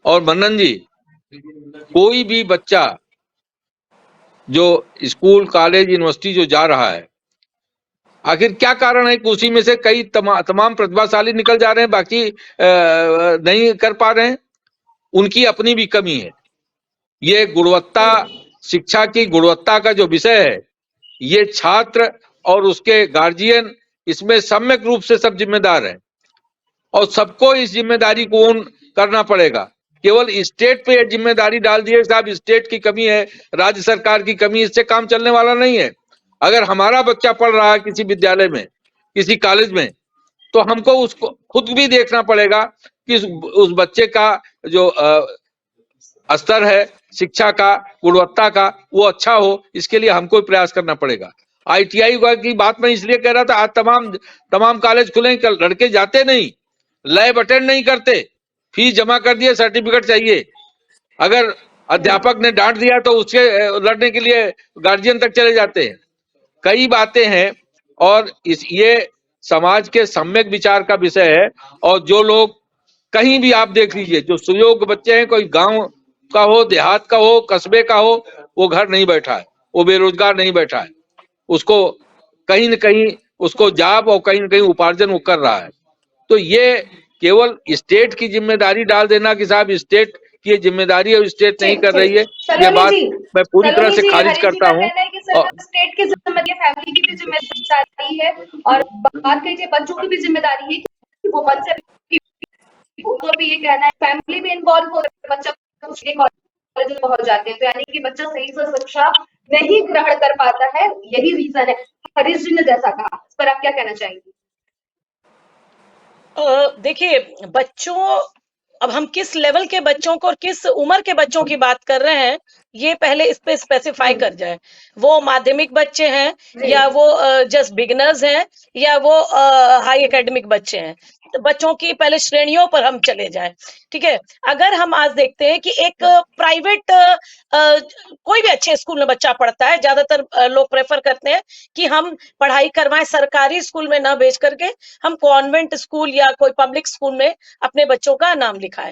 और मन्नन जी, कोई भी बच्चा जो स्कूल, कॉलेज, यूनिवर्सिटी जो जा रहा है, आखिर क्या कारण है कि उसी में से कई तमाम प्रतिभाशाली निकल जा रहे हैं, बाकी नहीं कर पा रहे हैं? उनकी अपनी भी कमी है। ये गुणवत्ता, शिक्षा की गुणवत्ता का जो विषय है, ये छात्र और उसके गार्जियन इसमें सम्यक रूप से सब जिम्मेदार हैं, और सबको इस जिम्मेदारी को करना पड़ेगा। केवल स्टेट पे ये जिम्मेदारी डाल दिए साहब, स्टेट की कमी है, राज्य सरकार की कमी, इससे काम चलने वाला नहीं है। अगर हमारा बच्चा पढ़ रहा है किसी विद्यालय में, किसी कॉलेज में, तो हमको उसको खुद भी देखना पड़ेगा कि उस बच्चे का जो स्तर है शिक्षा का, गुणवत्ता का, वो अच्छा हो। इसके लिए हमको प्रयास करना पड़ेगा। ITI की बात मैं इसलिए कह रहा था, आज तमाम कॉलेज खुले, कल लड़के जाते नहीं, लैब अटेंड नहीं करते, फीस जमा कर दिए, सर्टिफिकेट चाहिए। अगर अध्यापक ने डांट दिया तो उसके लड़ने के लिए गार्जियन तक चले जाते हैं। कई बातें हैं, और ये समाज के सम्यक विचार का विषय है। और जो लोग, कहीं भी आप देख लीजिए, जो सुयोग्य बच्चे हैं, कोई गांव का हो, देहात का हो, कस्बे का हो, वो घर नहीं बैठा है, वो बेरोजगार नहीं बैठा है, उसको कहीं न कहीं उसको जॉब और कहीं न कहीं उपार्जन वो कर रहा है। तो ये केवल स्टेट की जिम्मेदारी डाल देना कि साहब स्टेट की ये जिम्मेदारी है और स्टेट नहीं कर रही है, ये बात मैं पूरी तरह से खारिज करता हूँ। स्टेट की जिम्मेदारी, फैमिली की भी जिम्मेदारी है, और बात कीजिए बच्चों की भी जिम्मेदारी है कि वो मन से, तो भी ये कहना है फैमिली भी इन्वॉल्व हो, बच्चा कॉलेज में पहुंच जाते हैं, तो यानी कि बच्चा सही से शिक्षा नहीं ग्रहण कर पाता है, यही रीजन है। हरीश जी ने जैसा कहा, इस पर आप क्या कहना चाहेंगे? देखिए, बच्चों, अब हम किस लेवल के बच्चों को और किस उम्र के बच्चों की बात कर रहे हैं, ये पहले इस पे स्पेसिफाई कर जाए। वो माध्यमिक बच्चे हैं, या वो जस्ट बिगिनर्स हैं, या वो हाई एकेडमिक बच्चे हैं। तो बच्चों की पहले श्रेणियों पर हम चले जाएं, ठीक है। अगर हम आज देखते हैं कि एक प्राइवेट कोई भी अच्छे स्कूल में बच्चा पढ़ता है, ज्यादातर लोग प्रेफर करते हैं कि हम पढ़ाई करवाएं सरकारी स्कूल में ना भेज करके हम कॉन्वेंट स्कूल या कोई पब्लिक स्कूल में अपने बच्चों का नाम लिखाएं।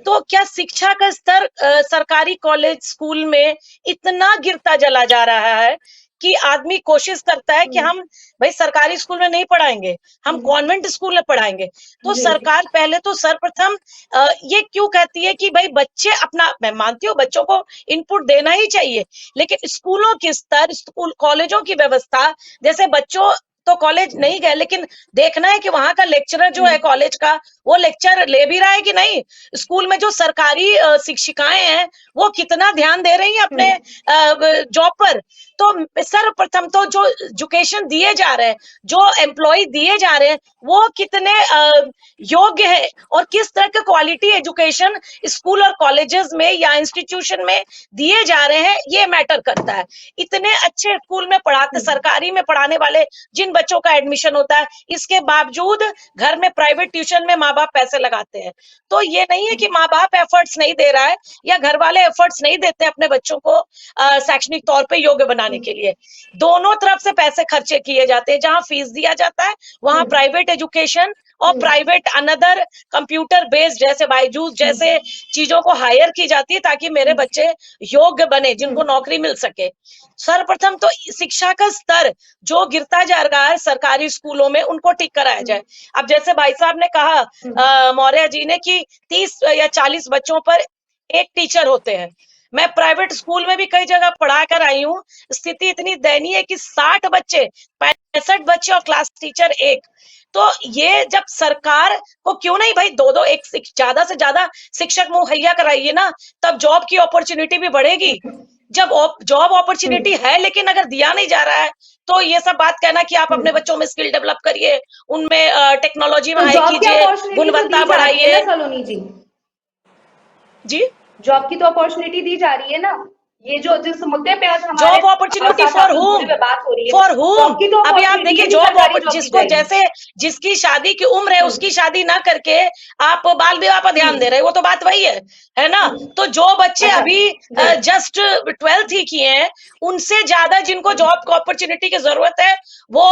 तो क्या शिक्षा का स्तर सरकारी कॉलेज स्कूल में इतना गिरता चला जा रहा है कि आदमी कोशिश करता है कि हम भाई सरकारी स्कूल में नहीं पढ़ाएंगे, हम कॉन्वेंट स्कूल में पढ़ाएंगे। तो सरकार पहले तो सर्वप्रथम ये क्यों कहती है कि भाई बच्चे अपना, मैं मानती हूँ बच्चों को इनपुट देना ही चाहिए, लेकिन स्कूलों के स्तर, स्कूल कॉलेजों की व्यवस्था, जैसे बच्चों तो कॉलेज नहीं गए, लेकिन देखना है कि वहां का लेक्चरर जो है कॉलेज का, वो लेक्चर ले भी रहा है कि नहीं। स्कूल में जो सरकारी शिक्षिकाएं हैं वो कितना ध्यान दे रही हैं अपने जॉब पर। तो सर्वप्रथम तो जो एजुकेशन दिए जा रहे हैं, जो एम्प्लॉय दिए जा रहे हैं, वो कितने योग्य है और किस तरह के क्वालिटी एजुकेशन स्कूल और कॉलेजेस में या इंस्टीट्यूशन में दिए जा रहे हैं, ये मैटर करता है। इतने अच्छे स्कूल में पढ़ाते, सरकारी में पढ़ाने वाले जिन बच्चों का एडमिशन होता है, इसके बावजूद घर में प्राइवेट ट्यूशन में माँ बाप पैसे लगाते हैं। तो ये नहीं है कि माँ बाप एफर्ट्स नहीं दे रहा है या घर वाले एफर्ट्स नहीं देते अपने बच्चों को शैक्षणिक तौर पे योग्य बनाने के लिए। दोनों तरफ से पैसे खर्चे किए जाते हैं, जहां फीस दिया जाता है वहां प्राइवेट एजुकेशन और प्राइवेट अनदर कंप्यूटर बेस्ड जैसे बायजूस जैसे चीजों को हायर की जाती है ताकि मेरे बच्चे योग्य बने, जिनको नौकरी मिल सके। सर्वप्रथम तो शिक्षा का स्तर जो गिरता जा रहा है सरकारी स्कूलों में, उनको ठीक कराया जाए। अब जैसे भाई साहब ने कहा मौर्य जी ने कि 30 या 40 बच्चों पर एक टीचर होते हैं। मैं प्राइवेट स्कूल में भी कई जगह पढ़ा कर आई हूँ, स्थिति इतनी दयनीय है कि 60 बच्चे 65 बच्चे और क्लास टीचर एक। तो ये जब सरकार को क्यों नहीं भाई दो एक ज्यादा से ज्यादा शिक्षक मुहैया कराइए ना, तब जॉब की अपॉर्चुनिटी भी बढ़ेगी। जब जॉब अपॉर्चुनिटी है लेकिन अगर दिया नहीं जा रहा है तो ये सब बात कहना कि आप अपने बच्चों में स्किल डेवलप करिए, उनमें टेक्नोलॉजी में हाई कीजिए, गुणवत्ता बढ़ाइए। सलोनी जी जी जॉब की तो अपॉर्चुनिटी दी जा रही है ना, ये जो जिस मुद्दे पे आज हमारे जॉब अपॉर्चुनिटी फॉर हुम, बात हो रही है फॉर हुम। की तो अभी आप देखिए जॉब अपॉर्चुनिटी जिसको जैसे जिसकी शादी की उम्र है उसकी शादी ना करके आप बाल विवाह पर ध्यान दे रहे हैं, वो तो बात वही है ना। तो जो बच्चे अभी जस्ट 12th ही किए हैं, उनसे ज्यादा जिनको जॉब अपॉर्चुनिटी की जरूरत है वो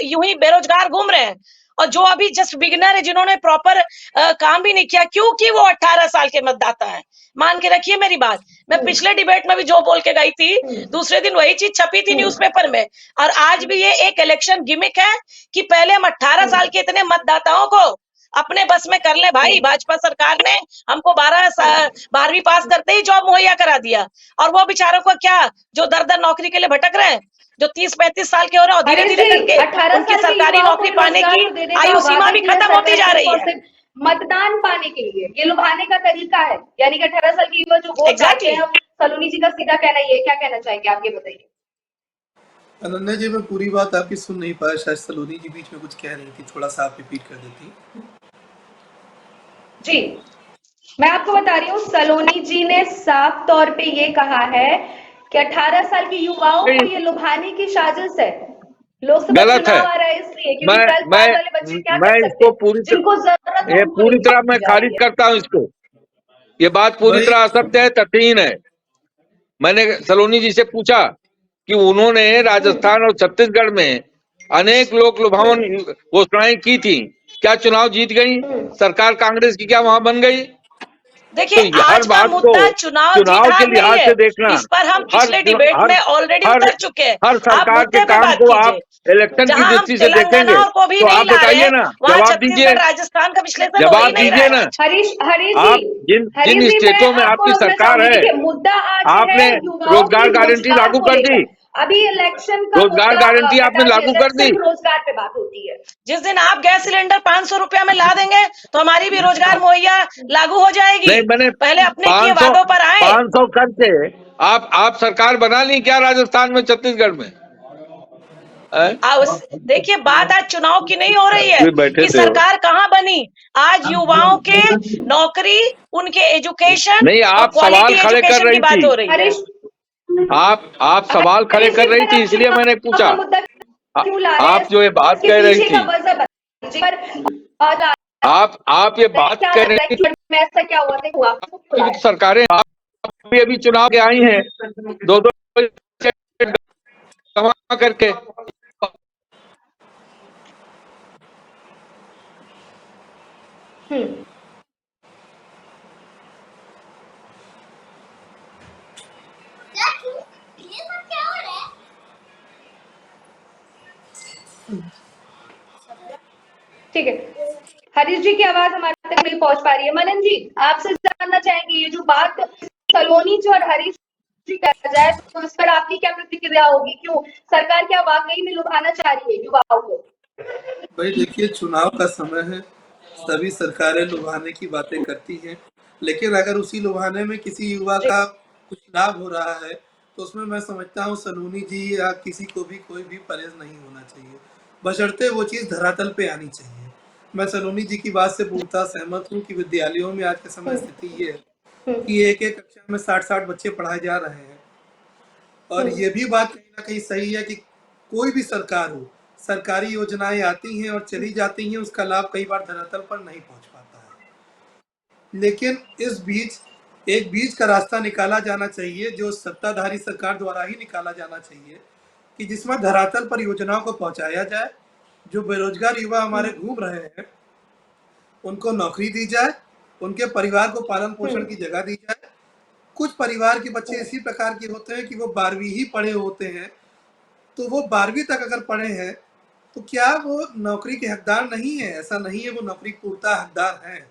यूं ही बेरोजगार घूम रहे हैं। और जो अभी जस्ट बिगिनर है, जिन्होंने प्रॉपर काम भी नहीं किया, क्योंकि वो 18 साल के मतदाता है। मान के रखिए मेरी बात, मैं पिछले डिबेट में भी जो बोल के गई थी, दूसरे दिन वही चीज छपी थी न्यूज़पेपर में। और आज भी ये एक इलेक्शन गिमिक है कि पहले हम 18 साल के इतने मतदाताओं को अपने बस में कर ले भाई। भाजपा सरकार ने हमको 12वीं पास करते ही जॉब मुहैया करा दिया, और वो बेचारों को क्या जो दर नौकरी के लिए भटक रहे हैं, जो 30-35 साल के हो रहे हैं, धीरे धीरे करके उनकी सरकारी नौकरी पाने की आयु सीमा भी खत्म होती जा रही है। मतदान पाने के लिए ये लुभाने का तरीका है, यानी कि 18 साल की युवा जो वोट डालते हैं। सलोनी जी का सीधा कहना ये, क्या कहना चाहेंगे आप, ये बताइए। अनन्या जी, मैं पूरी बात आपकी सुन नहीं पाया, शायद सलोनी जी बीच में कुछ कह रही थी, थोड़ा सा आप रिपीट कर देती। जी मैं आपको बता रही हूँ, सलोनी जी ने साफ तौर पे ये कहा है कि 18 साल के युवाओं को ये लुभाने की साजिश है। लोकसभा चुनाव आ रहा है इसलिए, क्योंकि 12th पास वाले बच्चे क्या कर सकते हैं, जिनको जरूरत है पूरी तरह मैं खारिज करता हूँ इसको। ये बात पूरी तरह असत्य है, तथ्यहीन है। मैंने सलोनी जी से पूछा कि उन्होंने राजस्थान और छत्तीसगढ़ में अनेक लोक लुभावन घोषणाएं की थी, क्या चुनाव जीत गई? सरकार कांग्रेस की क्या वहां बन गई? देखिए तो आज का मुद्दा चुनाव के लिहाज से देखना, इस पर हम पिछले डिबेट में ऑलरेडी उतर चुके हैं। हर सरकार के काम को आप इलेक्शन की दृष्टि से देखेंगे तो आप बताइए ना, जवाब दीजिए, राजस्थान का विश्लेषण जवाब दीजिए ना। हरीश आप जिन स्टेटों में आपकी सरकार है, आपने रोजगार गारंटी लागू कर दी, अभी इलेक्शन का रोजगार गारंटी आपने लागू कर दी। रोजगार पे बात होती है। जिस दिन आप गैस सिलेंडर 500 रुपया में ला देंगे तो हमारी भी रोजगार मुहैया लागू हो जाएगी। नहीं, मैंने पहले अपने किए वादों पर आए। 500 करके आप सरकार बना ली क्या राजस्थान में, छत्तीसगढ़ में? देखिए बात आज चुनाव की नहीं हो रही है कि सरकार कहाँ बनी। आज युवाओं के नौकरी, उनके एजुकेशन, नहीं, आप सवाल खड़े कर रही बात हो रही है। आप सवाल खड़े कर रही थी, इसलिए मैंने पूछा। आप जो ये बात कह रही थी, आप ये बात कह रही थी, ऐसा क्या हुआ था? सरकारें अभी चुनाव के आई हैं, दो करके। ठीक है, हरीश जी की आवाज हमारे तक नहीं पहुंच पा रही है। मनन जी, आपसे जानना चाहेंगे, ये जो बात सलोनी जी और हरीश जी कहा जाए तो इस पर आपकी क्या प्रतिक्रिया होगी? क्यों सरकार क्या वाकई में लुभाना चाह रही है युवाओं को? भाई देखिए, चुनाव का समय है, सभी सरकारें लुभाने की बातें करती हैं, लेकिन अगर उसी लुभाने में किसी युवा का कुछ लाभ हो रहा है तो उसमें मैं समझता हूँ सलोनी जी या किसी को भी कोई भी परहेज नहीं होना चाहिए, बशर्ते वो चीज़ धरातल पे आनी चाहिए। मैं सलोनी जी की बात से पूर्णतः सहमत हूँ कि विद्यालयों में आज के समय स्थिति ये है कि एक कक्षा में 60-60 बच्चे पढ़ाए जा रहे हैं, और ये भी बात कहीं ना कहीं सही है कि कोई भी सरकार हो, सरकारी योजनाएं आती हैं और चली जाती हैं, उसका लाभ कई बार धरातल पर नहीं पहुंच पाता है। लेकिन इस बीच एक बीच का रास्ता निकाला जाना चाहिए, जो सत्ताधारी सरकार द्वारा ही निकाला जाना चाहिए, कि जिसमें धरातल पर योजनाओं को पहुंचाया जाए। जो बेरोजगार युवा हमारे घूम रहे हैं उनको नौकरी दी जाए, उनके परिवार को पालन पोषण की जगह दी जाए। कुछ परिवार के बच्चे इसी प्रकार के होते हैं कि वो 12वीं ही पढ़े होते हैं, तो वो 12वीं तक अगर पढ़े हैं तो क्या वो नौकरी के हकदार नहीं है? ऐसा नहीं है, वो नौकरी पूर्ता हकदार हैं।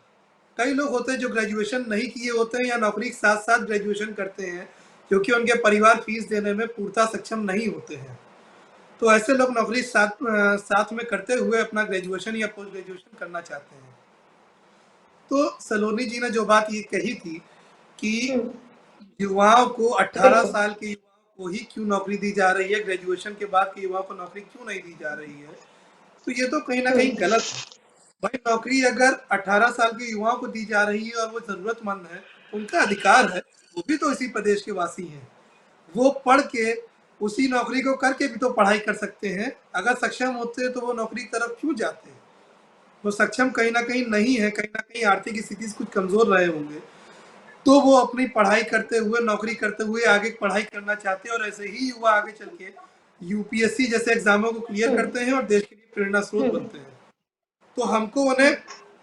कई लोग होते हैं जो ग्रेजुएशन नहीं किए होते हैं या नौकरी के साथ साथ ग्रेजुएशन करते हैं, क्योंकि उनके परिवार फीस देने में पूर्ता सक्षम नहीं होते हैं। तो ऐसे लोग नौकरी साथ में करते हुए अपना ग्रेजुएशन या पोस्ट ग्रेजुएशन करना चाहते हैं। तो सलोनी जी ने जो बात ये कही थी कि युवाओं को 18 साल के युवाओं को ही क्यों नौकरी दी जा रही है, ग्रेजुएशन के बाद के युवाओं को नौकरी क्यों नहीं दी जा रही है, तो ये तो कहीं ना कहीं गलत है। भाई नौकरी अगर 18 साल के युवाओं को दी जा रही है और वो जरूरतमंद है, उनका अधिकार है, वो भी तो इसी प्रदेश के वासी हैं। वो पढ़ के उसी नौकरी को करके भी तो पढ़ाई कर सकते हैं। अगर सक्षम होते तो वो नौकरी की तरफ क्यों जाते? वो सक्षम कहीं ना कहीं नहीं है, कहीं ना कहीं आर्थिक स्थिति से कुछ कमजोर रहे होंगे, तो वो अपनी पढ़ाई करते हुए, नौकरी करते हुए आगे पढ़ाई करना चाहते हैं। और ऐसे ही युवा आगे चल के यूपीएससी जैसे एग्जामों को क्लियर करते हैं और देश के लिए प्रेरणा स्रोत बनते हैं। तो हमको उन्हें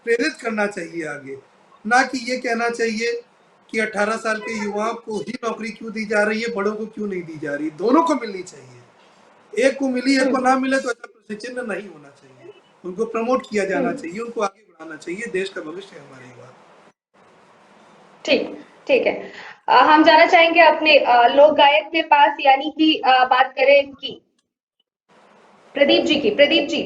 प्रेरित करना चाहिए आगे, ना कि ये कहना चाहिए कि 18 साल के युवाओं को ही नौकरी क्यों दी जा रही है, बड़ों को क्यों नहीं दी जा रही। दोनों को मिलनी चाहिए। एक को मिली, एक को ना मिले तो ऐसा प्रश्न चिन्ह नहीं होना चाहिए। उनको प्रमोट किया जाना चाहिए, उनको आगे बढ़ाना चाहिए। देश का भविष्य है हमारे युवा। ठीक है। हम जाना चाहेंगे अपने लोक गायक के पास, यानी कि बात करें इनकी प्रदीप जी की। प्रदीप जी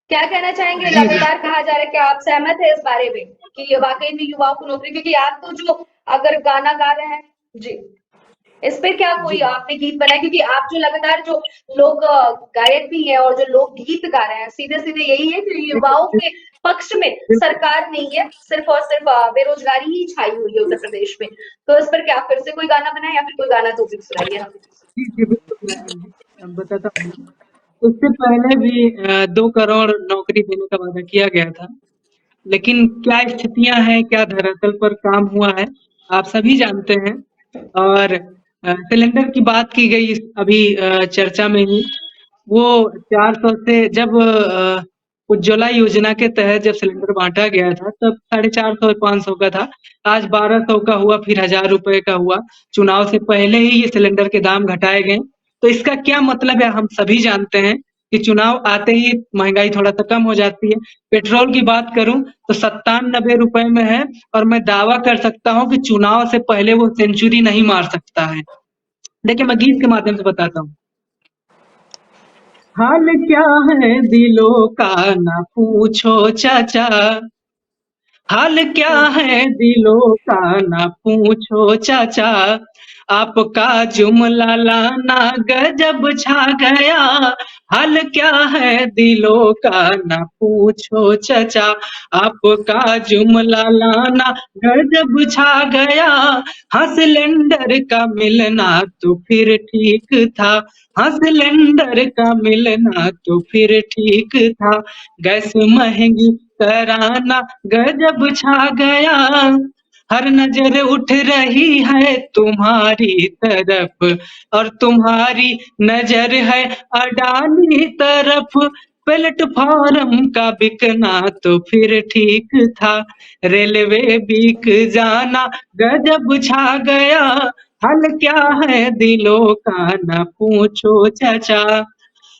क्या कहना चाहेंगे? लगातार कहा जा रहा है कि आप सहमत है इस बारे में कि वाकई में युवाओं को नौकरी, क्योंकि आप तो जो अगर गाना गा रहे हैं जी, इस पे क्या कोई आपने गीत बनाया? क्योंकि आप जो लगातार जो लोग गायक भी हैं और जो लोग गीत गा रहे हैं, सीधे सीधे यही है कि युवाओं के पक्ष में सरकार नहीं है, सिर्फ और सिर्फ बेरोजगारी ही छाई हुई है उत्तर प्रदेश में। तो इस पर क्या फिर से कोई गाना बनाए या फिर कोई गाना तो सुनाइए हमें। जी बिल्कुल, मैं बताता हूँ। उससे पहले भी 2 करोड़ नौकरी देने का वादा किया गया था, लेकिन क्या स्थितियां हैं, क्या धरातल पर काम हुआ है, आप सभी जानते हैं। और सिलेंडर की बात की गई अभी चर्चा में ही, वो 400 से जब उज्ज्वला योजना के तहत जब सिलेंडर बांटा गया था तब 450 500 का था, आज 1200 का हुआ, फिर 1000 रुपए का हुआ। चुनाव से पहले ही ये सिलेंडर के दाम घटाए गए। तो इसका क्या मतलब है, हम सभी जानते हैं कि चुनाव आते ही महंगाई थोड़ा सा कम हो जाती है। पेट्रोल की बात करूं तो 97 रुपए में है, और मैं दावा कर सकता हूं कि चुनाव से पहले वो सेंचुरी नहीं मार सकता है। देखिए मैं गीत के माध्यम से बताता हूँ। हाल क्या है दिलों का ना पूछो चाचा, हाल क्या है दिलों का ना पूछो चाचा, आपका जुमला लाना गजब छा गया। हाल क्या है दिलों का ना पूछो चाचा, आपका जुमला लाना गजब छा गया। हाँ सिलेंडर का मिलना तो फिर ठीक था, हाँ सिलेंडर का मिलना तो फिर ठीक था, गैस महंगी कराना गजब छा गया। हर नजर उठ रही है तुम्हारी तरफ, और तुम्हारी नजर है अडानी तरफ। प्लेटफॉर्म का बिकना तो फिर ठीक था, रेलवे बिक जाना गजब छा गया। हाल क्या है दिलों का ना पूछो चाचा,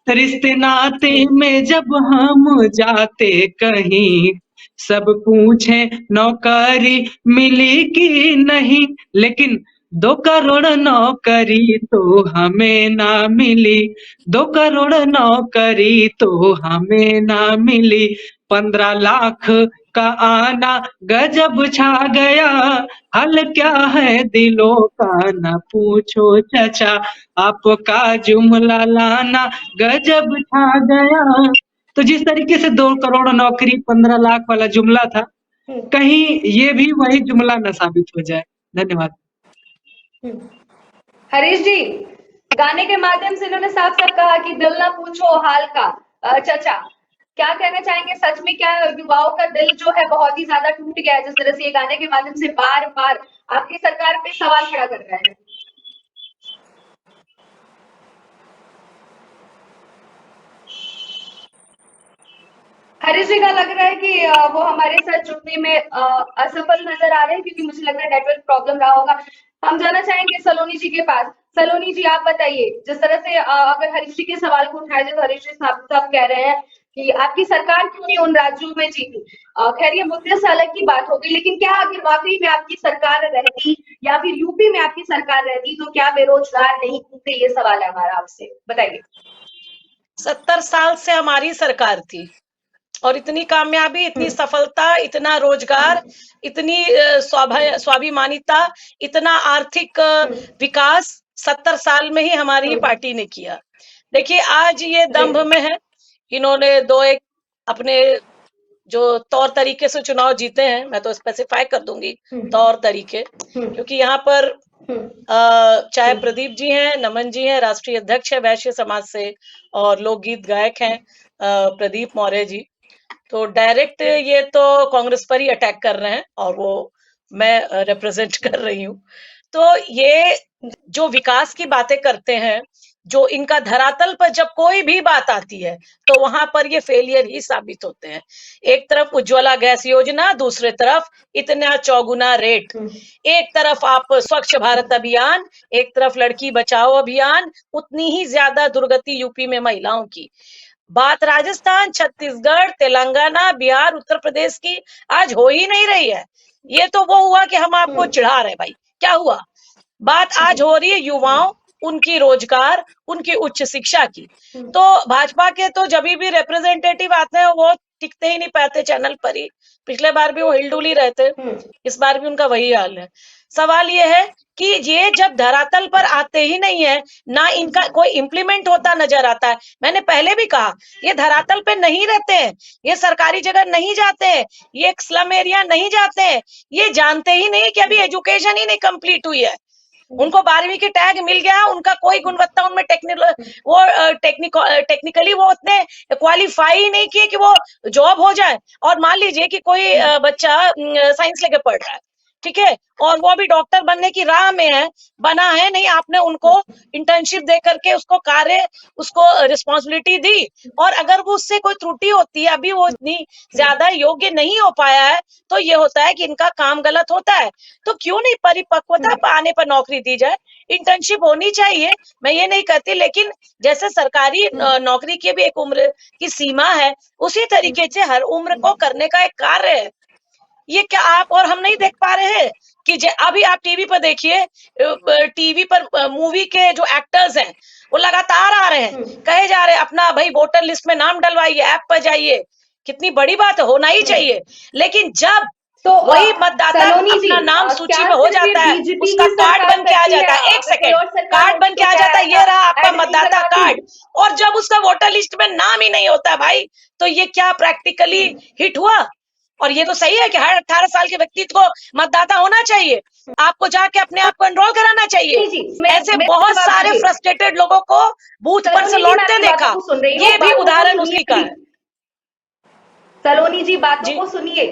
रिश्ते नाते में जब हम जाते कहीं, सब पूछे नौकरी मिली कि नहीं, लेकिन 2 करोड़ नौकरी तो हमें ना मिली, 2 करोड़ नौकरी तो हमें ना मिली। 15 लाख का आना गजब छा गया। हाल क्या है दिलों का ना पूछो चाचा, आपका जुमला लाना गजब छा गया। तो जिस तरीके से 2 करोड़ नौकरी 15 लाख वाला जुमला था, कहीं ये भी वही जुमला न साबित हो जाए। धन्यवाद। हरीश जी, गाने के माध्यम से इन्होंने साफ साफ कहा कि दिल ना पूछो हाल का, चचा, क्या कहना चाहेंगे? सच में क्या युवाओं का दिल जो है बहुत ही ज्यादा टूट गया है, जिस तरह से ये गाने के माध्यम से बार बार आपकी सरकार पे सवाल खड़ा कर रहे हैं? हरीश जी का लग रहा है कि वो हमारे साथ जुड़ने में असफल नजर आ रहे हैं, क्योंकि मुझे लग रहा है नेटवर्क प्रॉब्लम रहा होगा। हम जाना चाहेंगे सलोनी जी के पास। सलोनी जी, आप बताइए, जिस तरह से अगर हरीश जी के सवाल को उठाया जाए तो हरीश जी साहब कह रहे हैं कि आपकी सरकार क्यों नहीं उन राज्यों में जीती। खैर, ये मुद्दे से अलग की बात होगी, लेकिन क्या अगर वाकई में आपकी सरकार रहती या फिर यूपी में आपकी सरकार रहती तो क्या बेरोजगार नहीं घूमते? ये सवाल है हमारा आपसे, बताइए। 70 साल से हमारी सरकार थी और इतनी कामयाबी, इतनी सफलता, इतना रोजगार, इतनी स्वाभिमानिता, इतना आर्थिक विकास 70 साल में ही हमारी पार्टी ने किया। देखिए, आज ये दंभ में है, इन्होंने दो एक अपने जो तौर तरीके से चुनाव जीते हैं, मैं तो स्पेसिफाई कर दूंगी तौर तरीके, क्योंकि यहाँ पर चाहे प्रदीप जी हैं, नमन जी हैं, राष्ट्रीय अध्यक्ष है वैश्य समाज से, और लोकगीत गायक हैं प्रदीप मौर्य जी, तो डायरेक्ट ये तो कांग्रेस पर ही अटैक कर रहे हैं और वो मैं रिप्रेजेंट कर रही हूँ। तो ये जो विकास की बातें करते हैं, जो इनका धरातल पर जब कोई भी बात आती है तो वहां पर ये फेलियर ही साबित होते हैं। एक तरफ उज्ज्वला गैस योजना, दूसरे तरफ इतना चौगुना रेट, एक तरफ आप स्वच्छ भारत अभियान, एक तरफ लड़की बचाओ अभियान, उतनी ही ज्यादा दुर्गति यूपी में महिलाओं की। बात राजस्थान, छत्तीसगढ़, तेलंगाना, बिहार, उत्तर प्रदेश की आज हो ही नहीं रही है। ये तो वो हुआ कि हम आपको चिढ़ा रहे, भाई क्या हुआ। बात आज हो रही है युवाओं, उनकी रोजगार, उनकी उच्च शिक्षा की। तो भाजपा के तो जब भी रिप्रेजेंटेटिव आते हैं वो टिकते ही नहीं पाते चैनल पर ही। पिछले बार भी वो हिलडुल ही रहते, इस बार भी उनका वही हाल है। सवाल ये है कि ये जब धरातल पर आते ही नहीं है, ना इनका कोई इम्प्लीमेंट होता नजर आता है। मैंने पहले भी कहा, ये धरातल पे नहीं रहते हैं, ये सरकारी जगह नहीं जाते हैं, ये स्लम एरिया नहीं जाते हैं, ये जानते ही नहीं कि अभी एजुकेशन ही नहीं कंप्लीट हुई है। उनको 12वीं की टैग मिल गया, उनका कोई गुणवत्ता उनमें टेक्निकली वो उतने क्वालिफाई ही नहीं किए कि वो जॉब हो जाए। और मान लीजिए कि कोई बच्चा साइंस लेके पढ़ रहा है, ठीक है, और वो अभी डॉक्टर बनने की राह में है, बना है नहीं, आपने उनको इंटर्नशिप दे करके उसको कार्य, उसको रिस्पॉन्सिबिलिटी दी, और अगर वो उससे कोई त्रुटि होती है, अभी वो इतनी ज्यादा योग्य नहीं हो पाया है, तो ये होता है कि इनका काम गलत होता है। तो क्यों नहीं परिपक्वता आने पर नौकरी दी जाए? इंटर्नशिप होनी चाहिए, मैं ये नहीं कहती, लेकिन जैसे सरकारी नौकरी की भी एक उम्र की सीमा है, उसी तरीके से हर उम्र को करने का एक कार्य है। ये क्या आप और हम नहीं देख पा रहे हैं कि अभी आप टीवी पर देखिए, टीवी पर मूवी के जो एक्टर्स हैं वो लगातार आ रहे हैं, कहे जा रहे हैं अपना भाई वोटर लिस्ट में नाम डलवाइए, ऐप पर जाइए। कितनी बड़ी बात है, होना ही चाहिए। लेकिन जब तो वही मतदाता अपना नाम सूची में हो जाता है, उसका कार्ड बन के आ जाता है, एक सेकेंड, कार्ड बन के आ जाता है, ये रहा आपका मतदाता कार्ड, और जब उसका वोटर लिस्ट में नाम ही नहीं होता भाई, तो ये क्या प्रैक्टिकली हिट हुआ? और ये तो सही है कि हर 18 साल के व्यक्ति को मतदाता होना चाहिए, आपको जाके अपने आप को एनरोल कराना चाहिए। ऐसे बहुत सारे फ्रस्ट्रेटेड लोगों को बूथ पर से लौटते देखा, ये भी उदाहरण उसी का है। सलोनी जी, बातों को सुनिए,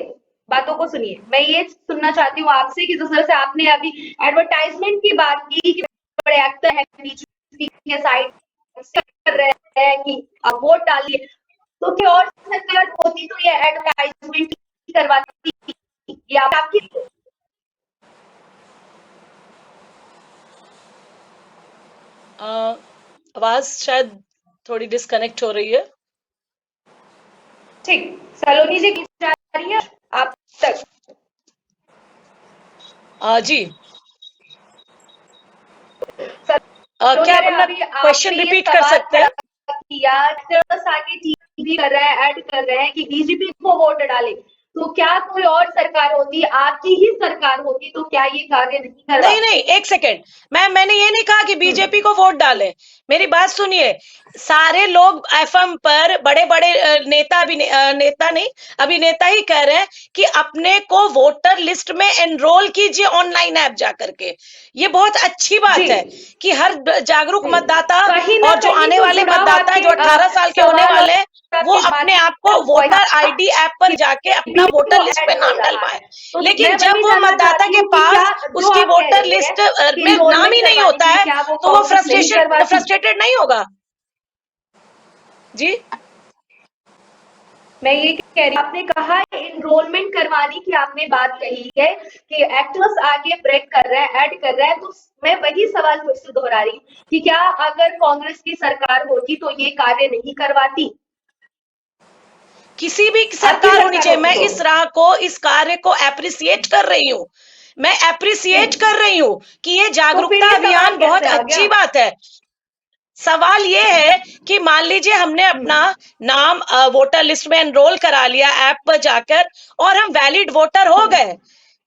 बातों को सुनिए। मैं ये सुनना चाहती हूँ आपसे कि जिस तरह से आपने अभी एडवर्टाइजमेंट की बात की कि बड़े एक्टर हैं बीजेपी के साइड कर रहे हैं कि आप वोट डालिए, तो क्या और सरकार होती तो ये एडवर्टाइजमेंट करवाती या आपकी? आवाज शायद थोड़ी डिस्कनेक्ट हो रही है। ठीक, सलोनी जी जा रही है आप तक? जी, क्या आप अपना क्वेश्चन रिपीट कर सकते हैं? आगे टीवी कर रहे हैं, ऐड कर रहे हैं कि बीजेपी को वोट डाले, तो क्या कोई और सरकार होती, आपकी ही सरकार होती, तो क्या ये कार्य नहीं कर? नहीं, एक सेकेंड, मैंने ये नहीं कहा कि बीजेपी को वोट डाले, मेरी बात सुनिए। सारे लोग एफएम पर बड़े बड़े अभिनेता ही कह रहे हैं कि अपने को वोटर लिस्ट में एनरोल कीजिए ऑनलाइन ऐप जाकर के। ये बहुत अच्छी बात है कि हर जागरूक मतदाता और जो आने वाले मतदाता जो 18 साल के होने वाले, वो अपने आप को वोटर आईडी ऐप पर जाके अपना वोटर लिस्ट पे नाम डलवाए, लेकिन जब वो मतदाता के पास उसकी वोटर लिस्ट में नाम ही नहीं होता है तो वो फ्रस्ट्रेटेड नहीं होगा। जी मैं ये कह रही, आपने कहा एनरोलमेंट करवाने की आपने बात कही है कि एक्टर्स आगे ब्रेक कर रहे हैं, ऐड कर रहे हैं, तो मैं वही सवाल फिर से दोहरा रही हूँ कि क्या अगर कांग्रेस की सरकार होती तो ये कार्य नहीं करवाती? किसी भी सरकार होनी चाहिए। मैं इस राह को, इस कार्य को एप्रिसिएट कर रही हूँ, मैं एप्रिसिएट कर रही हूँ कि ये जागरूकता अभियान बहुत अच्छी बात है। सवाल ये है कि मान लीजिए हमने अपना नाम वोटर लिस्ट में एनरोल करा लिया ऐप पर जाकर और हम वैलिड वोटर हो गए,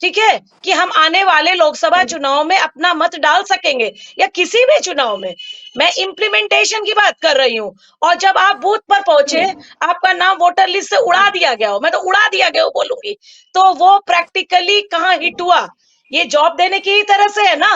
ठीक है, कि हम आने वाले लोकसभा चुनाव में अपना मत डाल सकेंगे या किसी भी चुनाव में। मैं इम्प्लीमेंटेशन की बात कर रही हूँ। और जब आप बूथ पर पहुंचे, आपका नाम वोटर लिस्ट से उड़ा दिया गया हो, मैं तो उड़ा दिया गया हो बोलूंगी, तो वो प्रैक्टिकली कहाँ हिट हुआ? ये जॉब देने की ही तरह से है ना।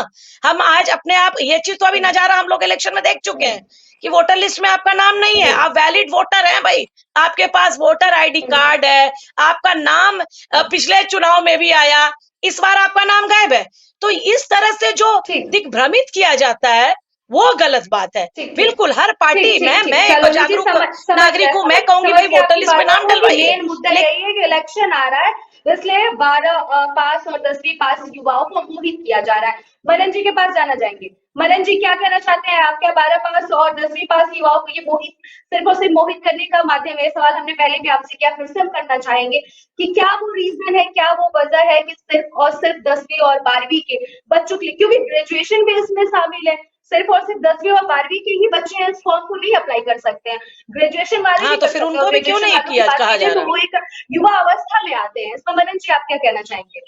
हम आज अपने आप, ये चीज तो अभी नजारा हम लोग इलेक्शन में देख चुके हैं कि वोटर लिस्ट में आपका नाम नहीं है, आप वैलिड वोटर हैं भाई, आपके पास वोटर आईडी कार्ड है, आपका नाम पिछले चुनाव में भी आया, इस बार आपका नाम गायब है। तो इस तरह से जो दिग्भ्रमित किया जाता है वो गलत बात है। बिल्कुल हर पार्टी, मैं एक जागरूक नागरिक हूँ, मैं कहूंगी भाई वोटर लिस्ट में नाम डलवाइए। मेन मुद्दा यही है कि इलेक्शन आ रहा है, इसलिए 12 पास और 10वीं पास युवाओं को मोहित किया जा रहा है। मनन जी के पास जाना चाहेंगे। मनन जी क्या कहना चाहते हैं? आप क्या 12 पास और 10वीं पास युवाओं को ये मोहित, सिर्फ और सिर्फ मोहित करने का माध्यम है? सवाल हमने पहले भी आपसे किया, फिर से हम करना चाहेंगे कि क्या वो रीजन है, क्या वो वजह है कि सिर्फ और सिर्फ 10वीं और 12वीं के बच्चों के लिए, क्योंकि ग्रेजुएशन भी इसमें शामिल है, सिर्फ और सिर्फ 10वीं और 12वीं के ही बच्चे इस फॉर्म को नहीं अप्लाई कर सकते हैं, ग्रेजुएशन वाले हाँ, तो फिर उनको भी क्यों नहीं किया कहा जा रहा है? वो एक युवा अवस्था में आते हैं। इसमें मनन जी आप क्या कहना चाहेंगे?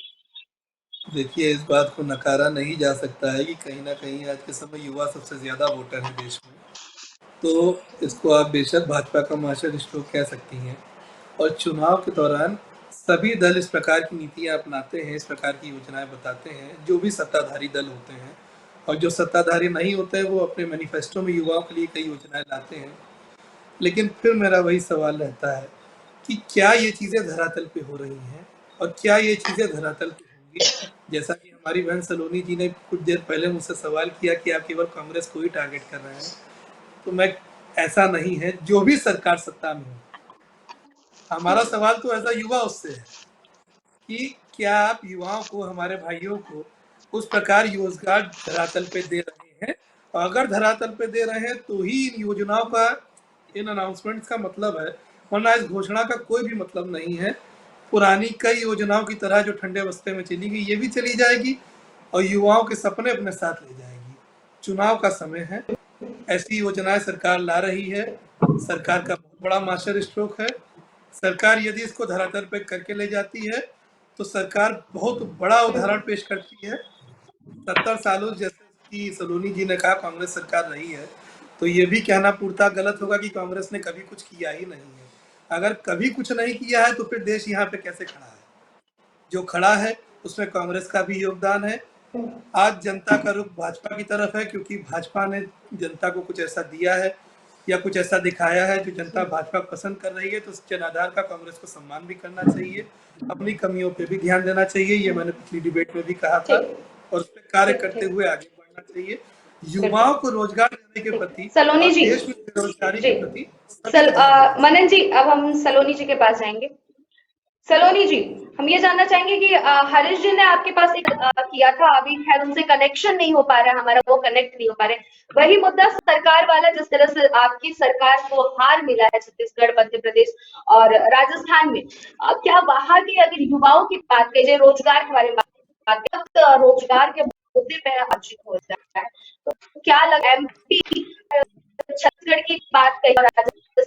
देखिए, इस बात को नकारा नहीं जा सकता है कि कहीं ना कहीं आज के समय युवा सबसे ज्यादा वोटर है देश में, तो इसको आप बेशक भाजपा का मास्टर स्ट्रोक कह सकती हैं। और चुनाव के दौरान सभी दल इस प्रकार की नीतियां अपनाते हैं, इस प्रकार की योजनाएं बताते हैं, जो भी सत्ताधारी दल होते हैं, और जो सत्ताधारी नहीं होते हैं वो अपने मैनिफेस्टो में युवाओं के लिए कई योजनाएं लाते हैं। लेकिन फिर मेरा वही सवाल रहता है कि क्या ये चीज़ें धरातल पे हो रही हैं और क्या ये चीज़ें धरातल पे होंगी? जैसा कि हमारी बहन सलोनी जी ने कुछ देर पहले मुझसे सवाल किया कि आप केवल कांग्रेस को ही टारगेट कर रहे हैं, तो मैं, ऐसा नहीं है। जो भी सरकार सत्ता में हो, हमारा सवाल तो ऐसा युवा उससे है कि क्या आप युवाओं को, हमारे भाइयों को उस प्रकार रोजगार धरातल पे दे रहे हैं, और अगर धरातल पे दे रहे हैं तो ही इन योजनाओं का, इन अनाउंसमेंट्स का मतलब है, वरना इस घोषणा का कोई भी मतलब नहीं है। पुरानी कई योजनाओं की तरह जो ठंडे बस्ते में चली गई, ये भी चली जाएगी और युवाओं के सपने अपने साथ ले जाएगी। चुनाव का समय है, ऐसी योजनाएं सरकार ला रही है, सरकार का बहुत बड़ा मास्टर स्ट्रोक है। सरकार यदि इसको धरातल पे करके ले जाती है तो सरकार बहुत बड़ा उदाहरण पेश करती है। 70 सालों, जैसे कि सलोनी जी ने कहा, कांग्रेस सरकार रही है, तो ये भी कहना पूर्णतः गलत होगा कि कांग्रेस ने कभी कुछ किया ही नहीं है। अगर कभी कुछ नहीं किया है तो फिर देश यहाँ पे कैसे खड़ा है? जो खड़ा है उसमें कांग्रेस का भी योगदान है। आज जनता का रुख भाजपा की तरफ है, क्योंकि भाजपा ने जनता को कुछ ऐसा दिया है या कुछ ऐसा दिखाया है जो जनता भाजपा पसंद कर रही है, तो उस जनाधार का कांग्रेस को सम्मान भी करना चाहिए, अपनी कमियों पे भी ध्यान देना चाहिए। ये मैंने पिछली डिबेट में भी कहा था, और उस पर कार्य करते हुए आगे बढ़ना चाहिए। युवाओं को रोजगार देने के प्रति, सलोनी जी, देश में बेरोजगारी के प्रति। मनन जी, अब हम सलोनी जी के पास जाएंगे। सलोनी जी, हम ये जानना चाहेंगे कि हरीश जी ने आपके पास एक किया था, अभी खैर उनसे कनेक्शन नहीं हो पा रहा है, हमारा वो कनेक्ट नहीं हो पा रहे। वही मुद्दा सरकार वाला, जिस तरह से आपकी सरकार को हार मिला है छत्तीसगढ़, मध्य प्रदेश और राजस्थान में, क्या वहां के अगर युवाओं की बात करें, रोजगार के बारे में बात करें, रोजगार के मुद्दे पे आलोचित हो रहा है, तो क्या लगा MP छत्तीसगढ़ की बात करें, राजस्थान,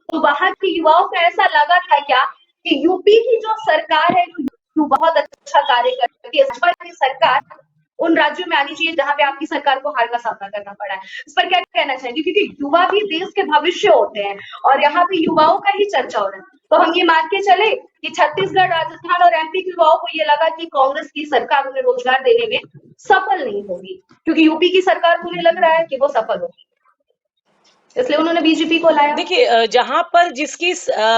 तो वहां के युवाओं को ऐसा लगा था क्या कि यूपी की जो सरकार है, जो बहुत अच्छा कार्य करती है, भाजपा की सरकार उन राज्यों में आनी चाहिए जहां पे आपकी सरकार को हार का सामना करना पड़ा है? इस पर क्या कहना चाहेंगे? क्योंकि युवा भी देश के भविष्य होते हैं और यहाँ पे युवाओं का ही चर्चा हो रहा है, तो हम ये मान के चले कि छत्तीसगढ़, राजस्थान और MP के युवाओं को ये लगा कि कांग्रेस की सरकार उन्हें रोजगार देने में सफल नहीं होगी, क्योंकि यूपी की सरकार को उन्हें लग रहा है कि वो सफल होगी। इसलिए उन्होंने बीजेपी को लाया। देखिए जहां पर जिसकी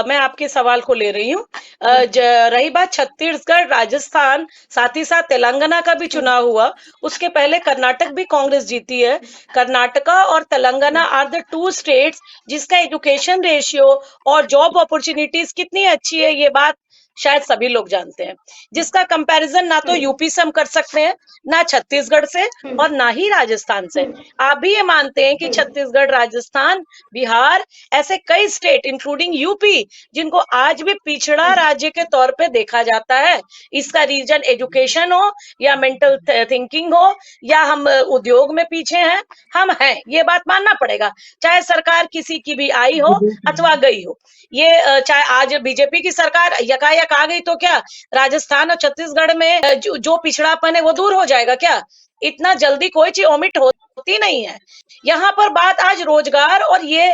मैं आपके सवाल को ले रही हूँ, रही बात छत्तीसगढ़, राजस्थान, साथ ही साथ तेलंगाना का भी चुनाव हुआ, उसके पहले कर्नाटक भी कांग्रेस जीती है। कर्नाटका और तेलंगाना आर द 2 स्टेट्स जिसका एजुकेशन रेशियो और जॉब अपॉर्चुनिटीज कितनी अच्छी है, ये बात शायद सभी लोग जानते हैं, जिसका कंपैरिजन ना तो यूपी से हम कर सकते हैं, ना छत्तीसगढ़ से, और ना ही राजस्थान से। आप भी ये मानते हैं कि छत्तीसगढ़, राजस्थान, बिहार, ऐसे कई स्टेट इंक्लूडिंग यूपी जिनको आज भी पिछड़ा राज्य के तौर पे देखा जाता है। इसका रीजन एजुकेशन हो या मेंटल थिंकिंग हो या हम उद्योग में पीछे हैं, हम हैं, ये बात मानना पड़ेगा, चाहे सरकार किसी की भी आई हो अथवा गई हो। ये चाहे आज बीजेपी की सरकार यकायक आ गई तो क्या राजस्थान और छत्तीसगढ़ में जो पिछड़ापन है वो दूर हो जाएगा क्या? इतना जल्दी कोई चीज ओमिट होती नहीं है। यहाँ पर बात आज रोजगार और ये